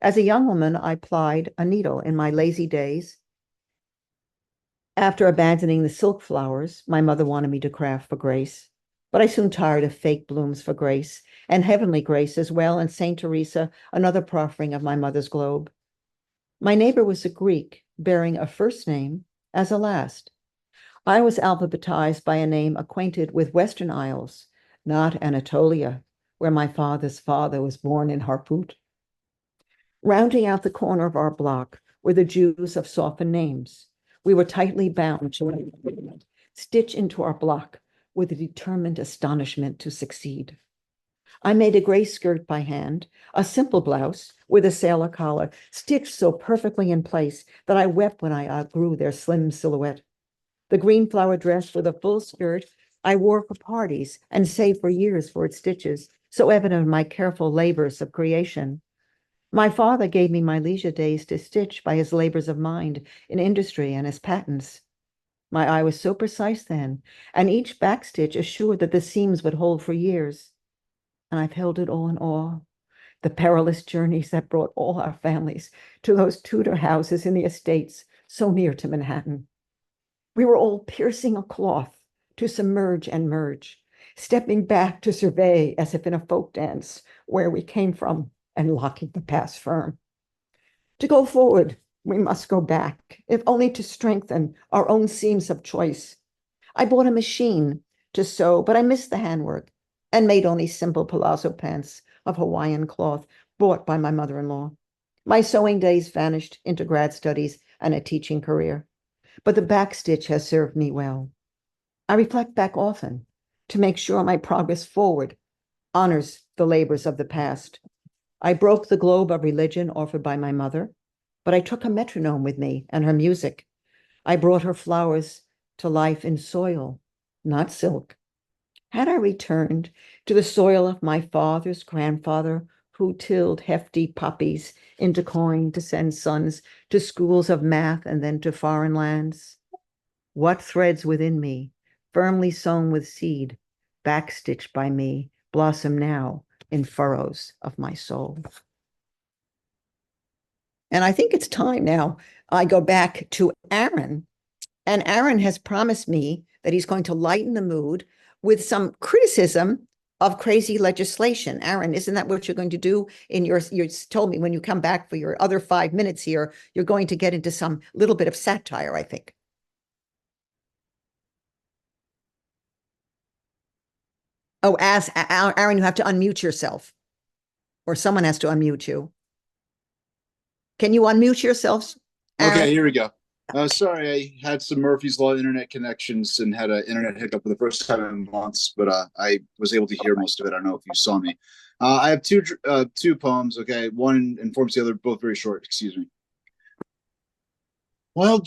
As a young woman, I plied a needle in my lazy days. After abandoning the silk flowers, my mother wanted me to craft for grace, but I soon tired of fake blooms for grace, and heavenly grace as well, and Saint Teresa, another proffering of my mother's globe. My neighbor was a Greek, bearing a first name as a last. I was alphabetized by a name acquainted with Western Isles, not Anatolia, where my father's father was born in Harput. Rounding out the corner of our block were the Jews of softened names. We were tightly bound to stitch into our block with a determined astonishment to succeed. I made a gray skirt by hand, a simple blouse with a sailor collar, stitched so perfectly in place that I wept when I outgrew their slim silhouette. The green flower dress with a full skirt I wore for parties and saved for years for its stitches, so evident my careful labors of creation. My father gave me my leisure days to stitch by his labors of mind in industry and his patents. My eye was so precise then, and each backstitch assured that the seams would hold for years. And I've held it all in awe, the perilous journeys that brought all our families to those Tudor houses in the estates so near to Manhattan. We were all piercing a cloth to submerge and merge, stepping back to survey as if in a folk dance where we came from and locking the past firm. To go forward, we must go back, if only to strengthen our own seams of choice. I bought a machine to sew, but I missed the handwork and made only simple palazzo pants of Hawaiian cloth bought by my mother-in-law. My sewing days vanished into grad studies and a teaching career. but the backstitch has served me well. I reflect back often to make sure my progress forward honors the labors of the past. I broke the globe of religion offered by my mother, but I took a metronome with me and her music. I brought her flowers to life in soil, not silk. Had I returned to the soil of my father's grandfather, who tilled hefty poppies into coin to send sons to schools of math and then to foreign lands? What threads within me, firmly sown with seed, backstitched by me, blossom now in furrows of my soul? And I think it's time now I go back to Aaron. And Aaron has promised me that he's going to lighten the mood with some criticism of crazy legislation. Aaron, isn't that what you're going to do in you told me when you come back for your other 5 minutes here, you're going to get into some little bit of satire, I think. Oh, Aaron, you have to unmute yourself, or someone has to unmute you. Can you unmute yourself, Aaron? Okay, here we go. Sorry, I had some Murphy's Law internet connections and had an internet hiccup for the first time in months, but I was able to hear most of it. I don't know if you saw me. I have two poems. Okay, one informs the other, both very short. Excuse me. Well,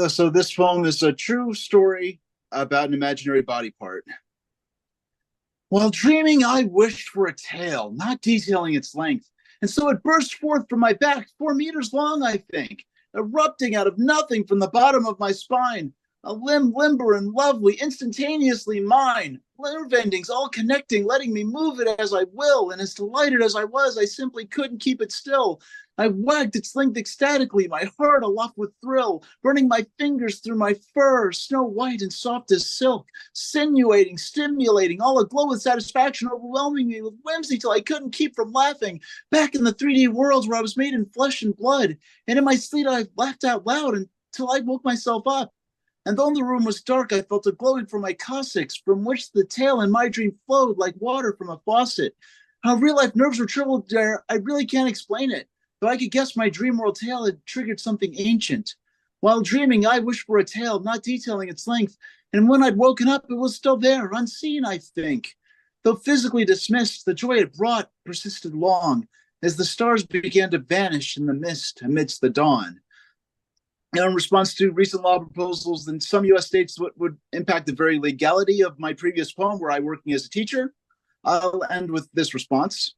so this poem is a true story about an imaginary body part. While dreaming, I wished for a tail, not detailing its length, and so it burst forth from my back, 4 meters long, I think, erupting out of nothing from the bottom of my spine, a limb limber and lovely, instantaneously mine, nerve endings all connecting, letting me move it as I will, and as delighted as I was, I simply couldn't keep it still. I wagged its length ecstatically, my heart aloft with thrill, running my fingers through my fur, snow white and soft as silk, sinuating, stimulating, all aglow with satisfaction, overwhelming me with whimsy till I couldn't keep from laughing. Back in the 3D world where I was made in flesh and blood, and in my sleep I laughed out loud until I woke myself up. And though the room was dark, I felt a glowing from my coccyx, from which the tail in my dream flowed like water from a faucet. How real-life nerves were troubled there, I really can't explain it. Though I could guess my dream world tale had triggered something ancient. While dreaming, I wished for a tale, not detailing its length, and when I'd woken up, it was still there, unseen, I think. Though physically dismissed, the joy it brought persisted long, as the stars began to vanish in the mist amidst the dawn. In response to recent law proposals in some U.S. states would impact the very legality of my previous poem, where I'm working as a teacher, I'll end with this response.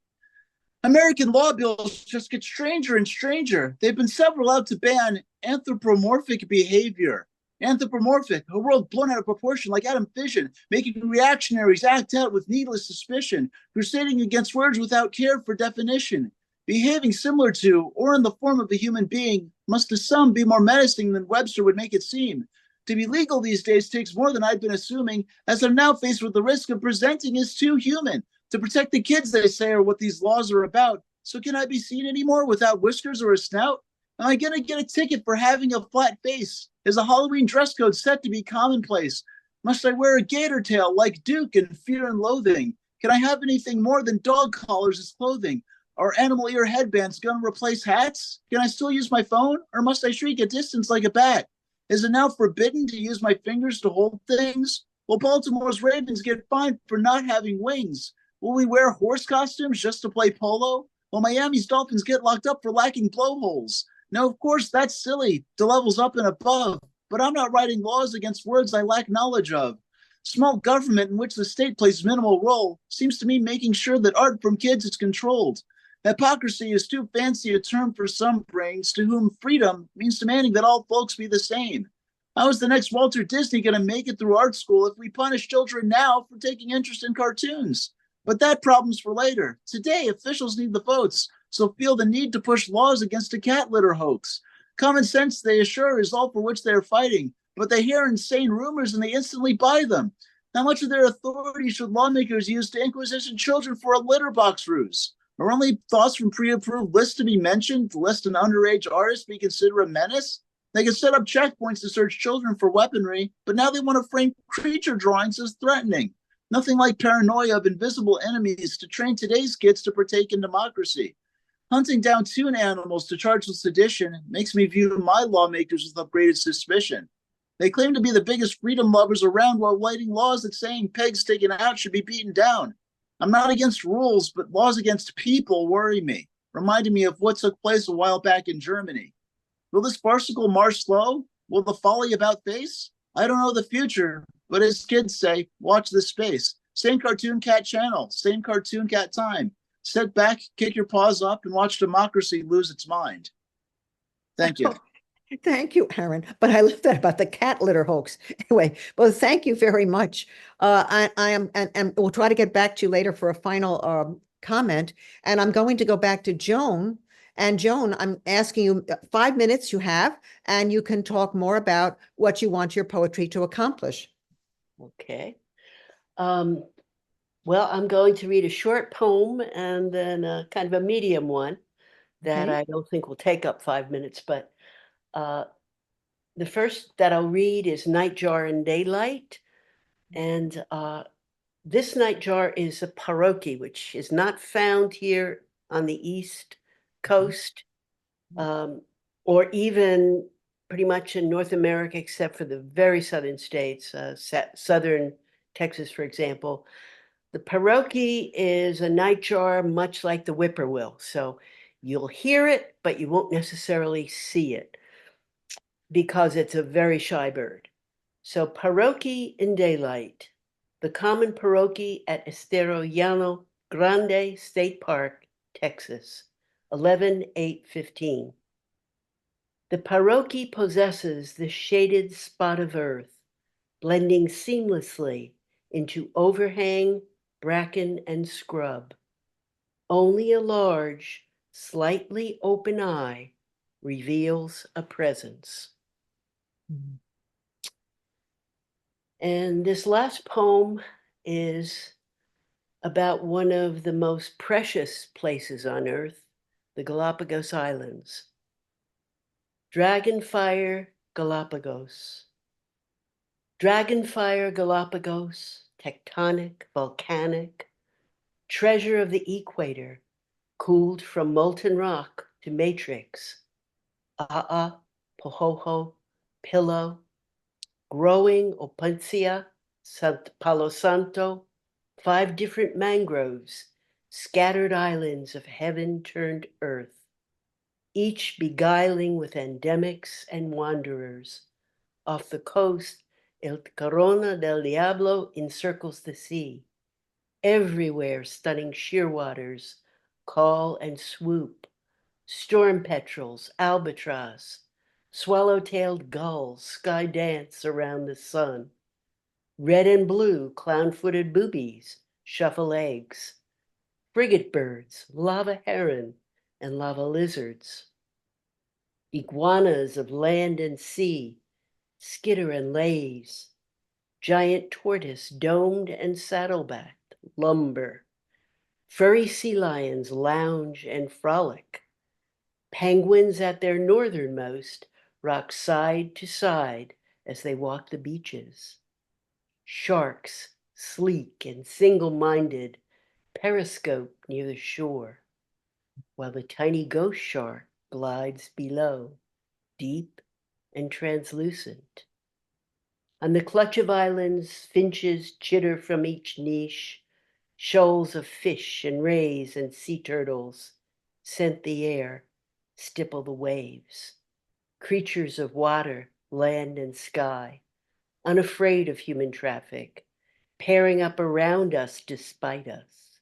American law bills just get stranger and stranger. They've been several out to ban anthropomorphic behavior. Anthropomorphic, a world blown out of proportion like atom fission, making reactionaries act out with needless suspicion, crusading against words without care for definition. Behaving similar to, or in the form of a human being, must to some be more menacing than Webster would make it seem. To be legal these days takes more than I've been assuming, as I'm now faced with the risk of presenting as too human. To protect the kids, they say, are what these laws are about. So can I be seen anymore without whiskers or a snout? Am I going to get a ticket for having a flat face? Is a Halloween dress code set to be commonplace? Must I wear a gator tail like Duke in Fear and Loathing? Can I have anything more than dog collars as clothing? Are animal ear headbands going to replace hats? Can I still use my phone, or must I shriek at distance like a bat? Is it now forbidden to use my fingers to hold things? Will Baltimore's Ravens get fined for not having wings? Will we wear horse costumes just to play polo? Will Miami's Dolphins get locked up for lacking blowholes? No, of course, that's silly, to levels up and above. But I'm not writing laws against words I lack knowledge of. Small government in which the state plays minimal role seems to me making sure that art from kids is controlled. Hypocrisy is too fancy a term for some brains to whom freedom means demanding that all folks be the same. How is the next Walter Disney going to make it through art school if we punish children now for taking interest in cartoons? But that problem's for later. Today, officials need the votes, so feel the need to push laws against a cat litter hoax. Common sense, they assure, is all for which they are fighting, but they hear insane rumors and they instantly buy them. How much of their authority should lawmakers use to inquisition children for a litter box ruse? Are only thoughts from pre-approved lists to be mentioned, lest an underage artist be considered a menace? They can set up checkpoints to search children for weaponry, but now they want to frame creature drawings as threatening. Nothing like paranoia of invisible enemies to train today's kids to partake in democracy. Hunting down toon animals to charge with sedition makes me view my lawmakers with upgraded suspicion. They claim to be the biggest freedom lovers around while writing laws that saying pigs taken out should be beaten down. I'm not against rules, but laws against people worry me, reminding me of what took place a while back in Germany. Will this farcical march slow? Will the folly about face? I don't know the future, but as kids say, watch this space. Same Cartoon Cat channel, same Cartoon Cat time. Sit back, kick your paws up, and watch democracy lose its mind. Thank you. Thank you, Aaron. But I love that about the cat litter hoax. Anyway, well, thank you very much. I am, and we'll try to get back to you later for a final comment. And I'm going to go back to Joan. And Joan, I'm asking you 5 minutes you have, and you can talk more about what you want your poetry to accomplish. Okay. Well, I'm going to read a short poem and then kind of a medium one that Okay. I don't think will take up 5 minutes, but the first that I'll read is Nightjar in Daylight. And this nightjar is a paroquet, which is not found here on the East Coast, or even pretty much in North America, except for the very southern states, southern Texas, for example. The paroquet is a nightjar much like the whippoorwill. So you'll hear it, but you won't necessarily see it because it's a very shy bird. So paroquet in daylight, the common paroquet at Estero Llano Grande State Park, Texas, 11/8/15. The paroquet possesses the shaded spot of earth, blending seamlessly into overhang, bracken, and scrub. Only a large, slightly open eye reveals a presence. And this last poem is about one of the most precious places on earth, the Galapagos Islands. Dragonfire, Galapagos. Dragonfire, Galapagos, tectonic, volcanic, treasure of the equator, cooled from molten rock to matrix. Pohoho, Pillow, growing Opuntia, Palo Santo, 5 different mangroves, scattered islands of heaven turned earth, each beguiling with endemics and wanderers. Off the coast, El Corona del Diablo encircles the sea. Everywhere, stunning shearwaters call and swoop, storm petrels, albatross, swallow-tailed gulls sky dance around the sun. Red and blue clown-footed boobies shuffle eggs. Frigate birds, lava heron, and lava lizards. Iguanas of land and sea skitter and laze. Giant tortoise, domed and saddlebacked, lumber. Furry sea lions lounge and frolic. Penguins at their northernmost rock side to side as they walk the beaches. Sharks, sleek and single-minded, periscope near the shore, while the tiny ghost shark glides below, deep and translucent. On the clutch of islands, finches chitter from each niche. Shoals of fish and rays and sea turtles scent the air, stipple the waves. Creatures of water, land, and sky, unafraid of human traffic, pairing up around us despite us.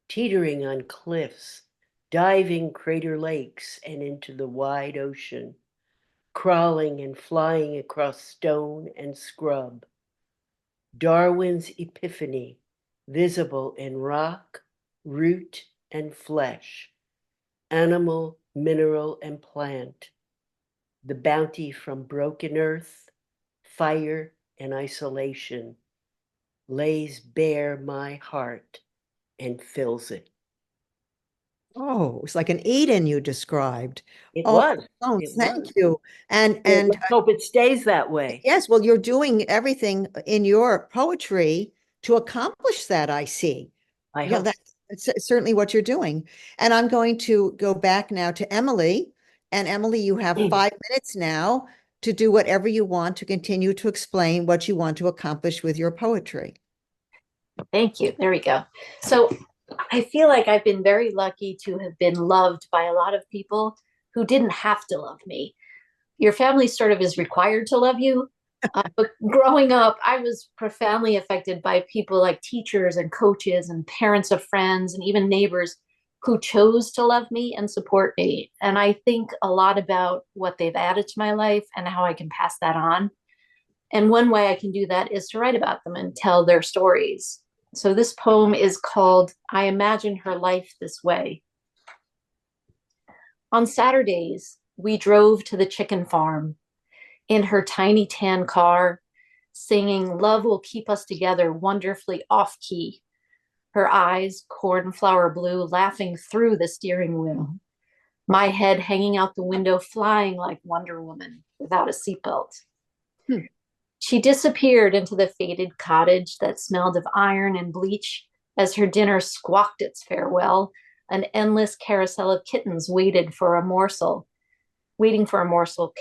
Teetering on cliffs, diving crater lakes and into the wide ocean, crawling and flying across stone and scrub. Darwin's epiphany, visible in rock, root, and flesh, animal, mineral, and plant. The bounty from broken earth, fire, and isolation lays bare my heart and fills it. Oh, it's like an Eden you described. It Oh, was. oh, It thank was. you. And Let's hope it stays that way. yes, well, you're doing everything in your poetry to accomplish that, I see. I Yeah, hope. that's certainly what you're doing. And I'm going to go back now to Emily. And Emily, you have 5 minutes now. to do whatever you want to continue to explain what you want to accomplish with your poetry. Thank you. There we go. So I feel like I've been very lucky to have been loved by a lot of people who didn't have to love me. Your family sort of is required to love you. But growing up, I was profoundly affected by people like teachers and coaches and parents of friends and even neighbors who chose to love me and support me. And I think a lot about what they've added to my life and how I can pass that on. And one way I can do that is to write about them and tell their stories. So this poem is called I Imagine Her Life This Way. On Saturdays, we drove to the chicken farm in her tiny tan car, singing Love Will Keep Us Together wonderfully off key. Her eyes, cornflower blue, laughing through the steering wheel. My head hanging out the window, flying like Wonder Woman without a seatbelt. She disappeared into the faded cottage that smelled of iron and bleach as her dinner squawked its farewell. An endless carousel of kittens waiting for a morsel,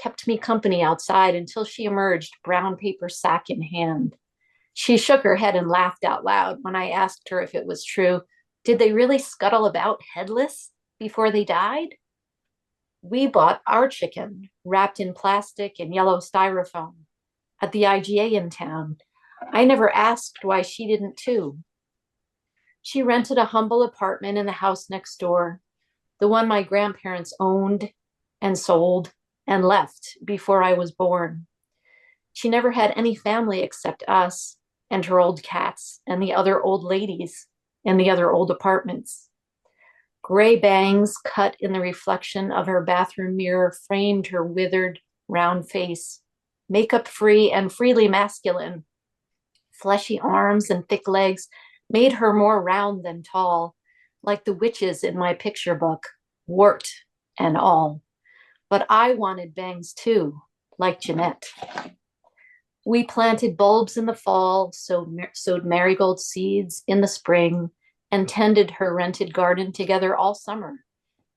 kept me company outside until she emerged, brown paper sack in hand. She shook her head and laughed out loud when I asked her if it was true. Did they really scuttle about headless before they died? We bought our chicken, wrapped in plastic and yellow styrofoam, at the IGA in town. I never asked why she didn't too. She rented a humble apartment in the house next door, the one my grandparents owned and sold and left before I was born. She never had any family except us and her old cats and the other old ladies in the other old apartments. Gray bangs cut in the reflection of her bathroom mirror framed her withered, round face, makeup free and freely masculine. Fleshy arms and thick legs made her more round than tall, like the witches in my picture book, wart and all. But I wanted bangs too, like Jeanette. We planted bulbs in the fall, sowed marigold seeds in the spring, and tended her rented garden together all summer,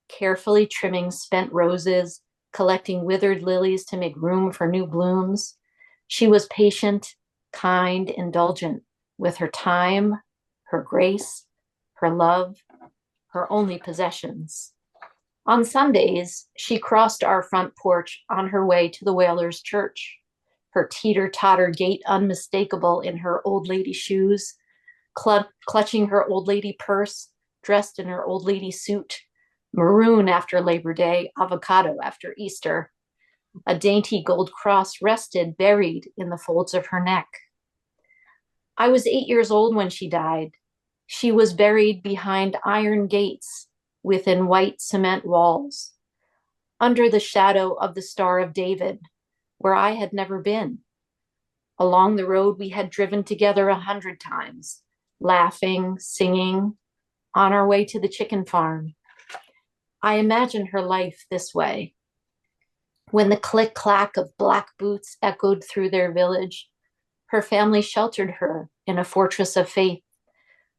carefully trimming spent roses, collecting withered lilies to make room for new blooms. She was patient, kind, indulgent with her time, her grace, her love, her only possessions. On Sundays, she crossed our front porch on her way to the Whalers' Church, her teeter-totter gait unmistakable in her old lady shoes, clutching her old lady purse, dressed in her old lady suit, maroon after Labor Day, avocado after Easter. A dainty gold cross rested buried in the folds of her neck. I was 8 years old when she died. She was buried behind iron gates within white cement walls, under the shadow of the Star of David, where I had never been. Along the road we had driven together 100 times, laughing, singing, on our way to the chicken farm. I imagine her life this way. When the click-clack of black boots echoed through their village, her family sheltered her in a fortress of faith,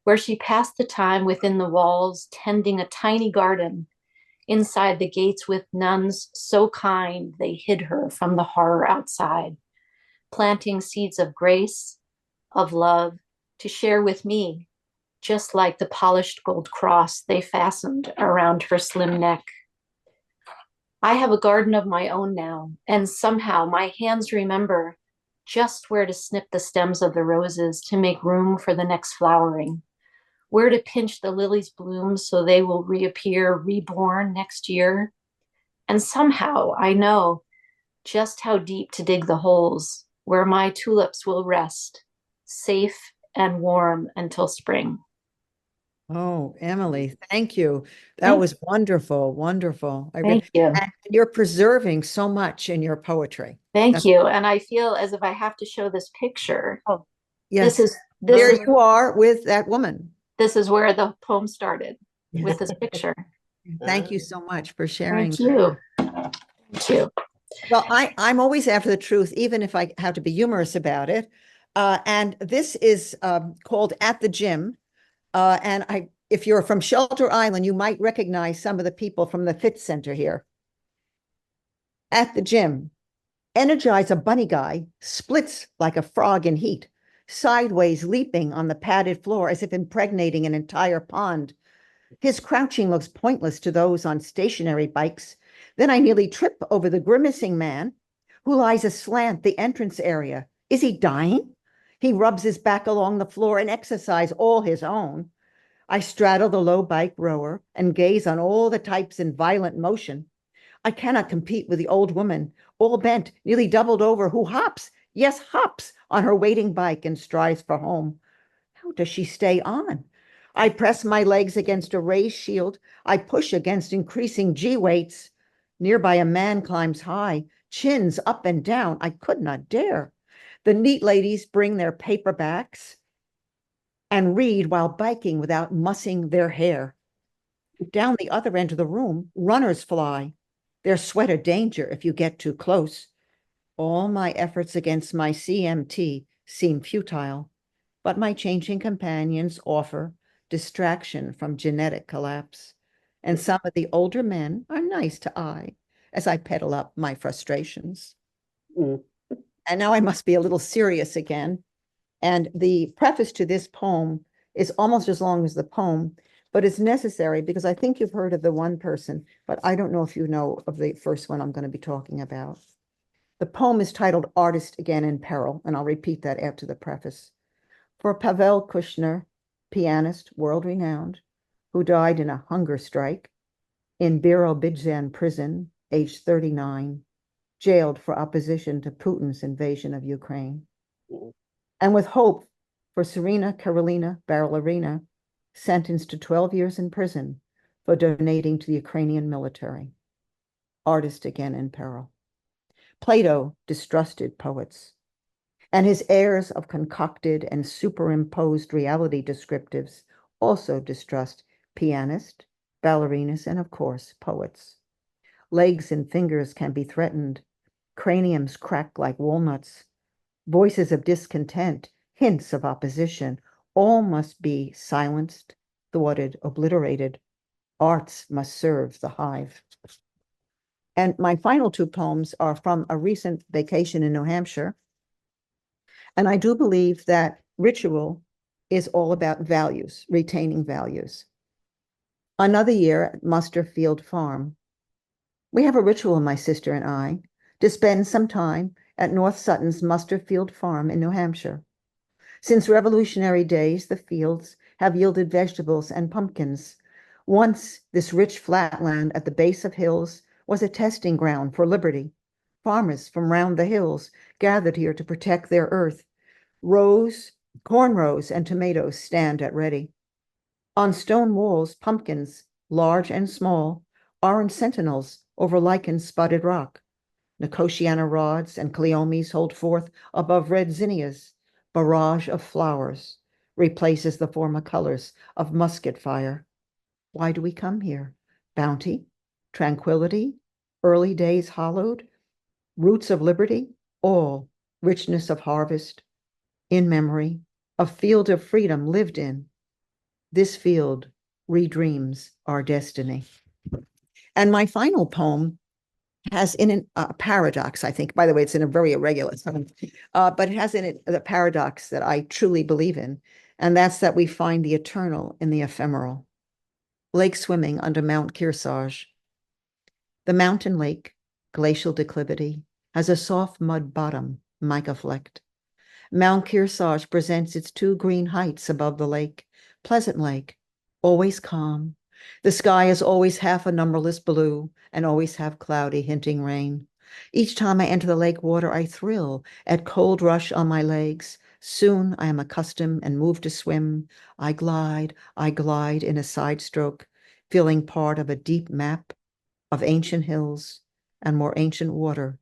where she passed the time within the walls, tending a tiny garden inside the gates with nuns so kind they hid her from the horror outside, planting seeds of grace, of love, to share with me, just like the polished gold cross they fastened around her slim neck. I have a garden of my own now, and somehow my hands remember just where to snip the stems of the roses to make room for the next flowering, where to pinch the lilies' blooms so they will reappear reborn next year. And somehow I know just how deep to dig the holes where my tulips will rest, safe and warm until spring. Oh, Emily, thank you. That was wonderful, wonderful. Thank you. And you're preserving so much in your poetry. Thank you. And I feel as if I have to show this picture. Oh, yes. This There is you are with that woman. This is where the poem started, with this picture. Thank you so much for sharing. Thank you. Thank you. Well, I'm always after the truth, even if I have to be humorous about it. And this is called At the Gym. And if you're from Shelter Island, you might recognize some of the people from the Fit Center here. At the gym, Energize a bunny guy, splits like a frog in heat, sideways leaping on the padded floor as if impregnating an entire pond. His crouching looks pointless to those on stationary bikes. Then I nearly trip over the grimacing man who lies aslant the entrance area. Is he dying? He rubs his back along the floor, an exercise all his own. I straddle the low bike rower and gaze on all the types in violent motion. I cannot compete with the old woman, all bent, nearly doubled over, who hops, yes, hops on her waiting bike and strives for home. How does she stay on? I press my legs against a raised shield. I push against increasing G weights. Nearby, a man climbs high, chins up and down. I could not dare. The neat ladies bring their paperbacks and read while biking without mussing their hair. Down the other end of the room, runners fly. Their sweat a danger if you get too close. All my efforts against my CMT seem futile, but my changing companions offer distraction from genetic collapse. And some of the older men are nice to eye as I pedal up my frustrations. Mm. And now I must be a little serious again. And the preface to this poem is almost as long as the poem, but it's necessary because I think you've heard of the one person, but I don't know if you know of the first one I'm going to be talking about. The poem is titled Artist Again in Peril, and I'll repeat that after the preface. For Pavel Kushner, pianist, world-renowned, who died in a hunger strike in Birobidzhan prison, aged 39, jailed for opposition to Putin's invasion of Ukraine. And with hope for Serena Karolina Ballerina, sentenced to 12 years in prison for donating to the Ukrainian military. Artist again in peril. Plato distrusted poets, and his heirs of concocted and superimposed reality descriptives also distrust pianists, ballerinas, and of course, poets. Legs and fingers can be threatened. Craniums crack like walnuts. Voices of discontent, hints of opposition, all must be silenced, thwarted, obliterated. Arts must serve the hive. And my final two poems are from a recent vacation in New Hampshire. And I do believe that ritual is all about values, retaining values. Another year at Musterfield Farm. We have a ritual, my sister and I, to spend some time at North Sutton's Musterfield Farm in New Hampshire. Since Revolutionary days, the fields have yielded vegetables and pumpkins. Once, this rich flatland at the base of hills was a testing ground for liberty. Farmers from round the hills gathered here to protect their earth. Corn rows, and tomatoes stand at ready. On stone walls, pumpkins, large and small, orange sentinels over lichen-spotted rock. Nicotiana rods and cleomes hold forth above red zinnias. Barrage of flowers replaces the former colors of musket fire. Why do we come here? Bounty, tranquility, early days hollowed, roots of liberty, all richness of harvest, in memory, a field of freedom lived in. This field redreams our destiny. And my final poem has in it a paradox, I think. By the way, it's in a very irregular song, but it has in it the paradox that I truly believe in, and that's that we find the eternal in the ephemeral. Lake swimming under Mount Kearsarge. The mountain lake, glacial declivity, has a soft mud bottom, mica-flecked. Mount Kearsarge presents its two green heights above the lake, pleasant lake, always calm. The sky is always half a numberless blue and always half cloudy, hinting rain. Each time I enter the lake water, I thrill at cold rush on my legs. Soon I am accustomed and move to swim. I glide in a side stroke, feeling part of a deep map of ancient hills and more ancient water,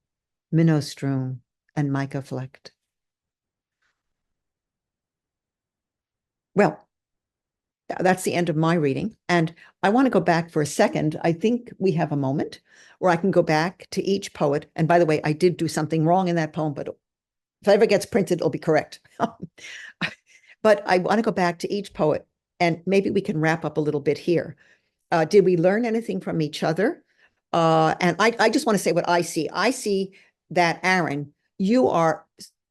minnow-strewn and mica-flecked. Well, that's the end of my reading. And I want to go back for a second. I think we have a moment where I can go back to each poet. And by the way, I did do something wrong in that poem, but if it ever gets printed, it'll be correct. But I want to go back to each poet, and maybe we can wrap up a little bit here. Did we learn anything from each other? And I just want to say what I see. I see that, Aaron, you are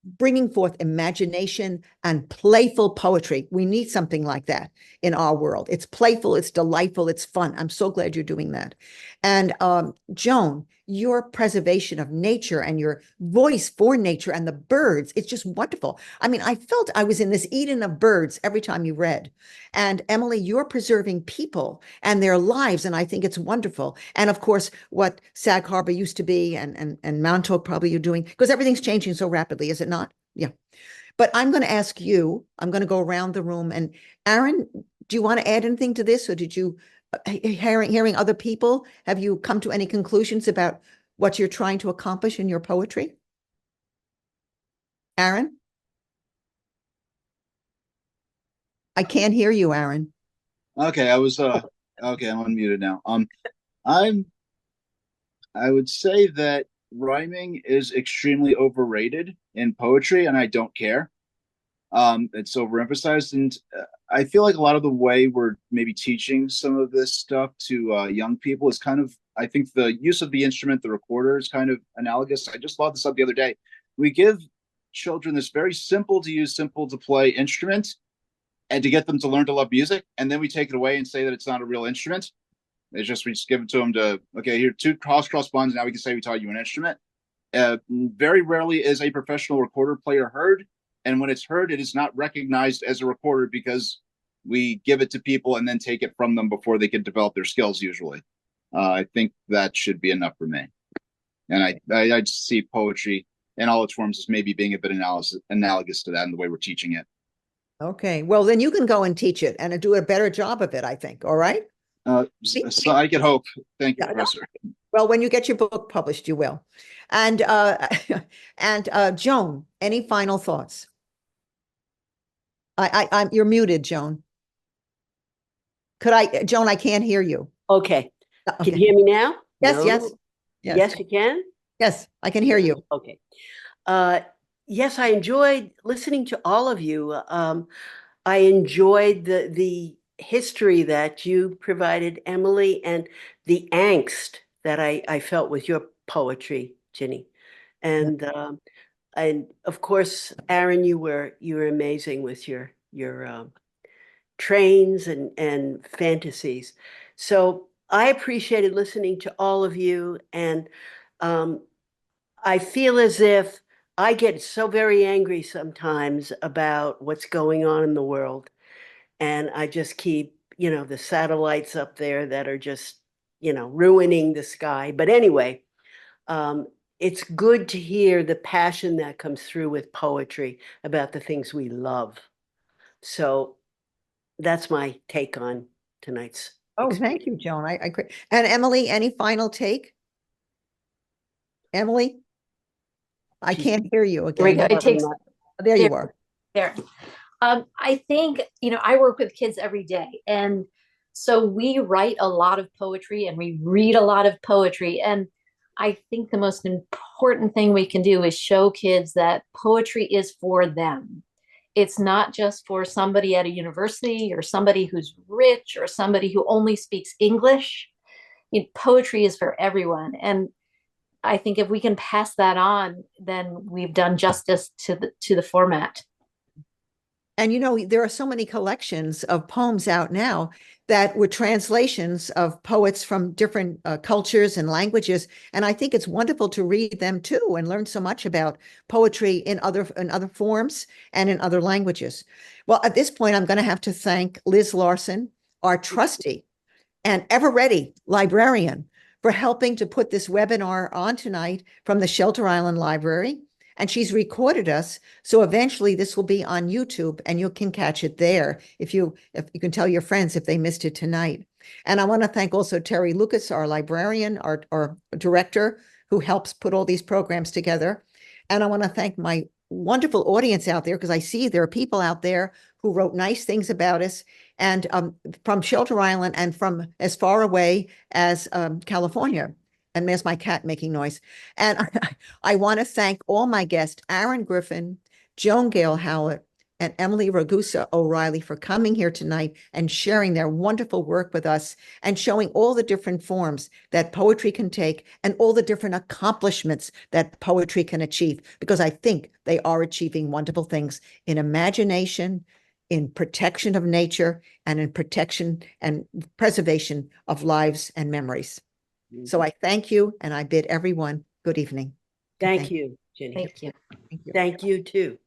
bringing forth imagination and playful poetry. We need something like that in our world. It's playful, it's delightful, it's fun. I'm so glad you're doing that. And Joan, your preservation of nature and your voice for nature and the birds, it's just wonderful. I mean, I felt I was in this Eden of birds every time you read. And Emily, you're preserving people and their lives, and I think it's wonderful. And of course, what Sag Harbor used to be and Montauk probably you're doing, because everything's changing so rapidly, is it not? Yeah. But I'm going to ask you, I'm going to go around the room. And Aaron, do you want to add anything to this? Or did you, hearing other people, have you come to any conclusions about what you're trying to accomplish in your poetry? Aaron? I can't hear you, Aaron. Okay, I was okay, I'm unmuted now. I'm I would say that rhyming is extremely overrated in poetry, and I don't care. It's overemphasized, and I feel like a lot of the way we're maybe teaching some of this stuff to young people is kind of, I think the use of the instrument, the recorder, is kind of analogous. I just brought this up the other day. We give children this very simple to use, simple to play instrument, and to get them to learn to love music, and then we take it away and say that it's not a real instrument. It's just we just give it to them to, okay, here, two cross buns. Now we can say we taught you an instrument. Very rarely is a professional recorder player heard. And when it's heard, it is not recognized as a recorder because we give it to people and then take it from them before they can develop their skills, usually. I think that should be enough for me. And I just see poetry in all its forms as maybe being a bit analogous to that in the way we're teaching it. Okay. Well, then you can go and teach it and do a better job of it, I think. All right. So I could hope. Thank you, Professor. Well, when you get your book published, you will. And Joan, any final thoughts? You're muted, Joan. Joan, I can't hear you. Okay. Okay. Can you hear me now? Yes, No? yes. Yes, you can? Yes, I can hear you. Okay. Yes, I enjoyed listening to all of you. I enjoyed the history that you provided, Emily, and the angst that I felt with your poetry, Ginny. And of course, Aaron, you were amazing with your trains and fantasies. So I appreciated listening to all of you, and I feel as if I get so very angry sometimes about what's going on in the world. And I just keep, the satellites up there that are just, ruining the sky. But anyway, it's good to hear the passion that comes through with poetry about the things we love. So that's my take on tonight's. Oh, thank you, Joan. I and Emily, any final take? Emily? I can't hear you again. There you are. There. I think, I work with kids every day. And so we write a lot of poetry and we read a lot of poetry. And I think the most important thing we can do is show kids that poetry is for them. It's not just for somebody at a university or somebody who's rich or somebody who only speaks English. Poetry is for everyone. And I think if we can pass that on, then we've done justice to the format. And there are so many collections of poems out now that were translations of poets from different cultures and languages. And I think it's wonderful to read them too and learn so much about poetry in other forms and in other languages. Well, at this point, I'm going to have to thank Liz Larson, our trustee and ever ready librarian, for helping to put this webinar on tonight from the Shelter Island Library. And she's recorded us. So eventually this will be on YouTube and you can catch it there if you can tell your friends if they missed it tonight. And I want to thank also Terry Lucas, our librarian, our director, who helps put all these programs together. And I want to thank my wonderful audience out there, because I see there are people out there who wrote nice things about us, and from Shelter Island and from as far away as California. And there's my cat making noise. And I want to thank all my guests, Aaron Griffin, Joan Gail Howlett, and Emily Ragusa O'Reilly for coming here tonight and sharing their wonderful work with us and showing all the different forms that poetry can take and all the different accomplishments that poetry can achieve, because I think they are achieving wonderful things in imagination, in protection of nature, and in protection and preservation of lives and memories. So I thank you, and I bid everyone good evening. Thank you, Ginny. Thank you. Thank you. Thank you too.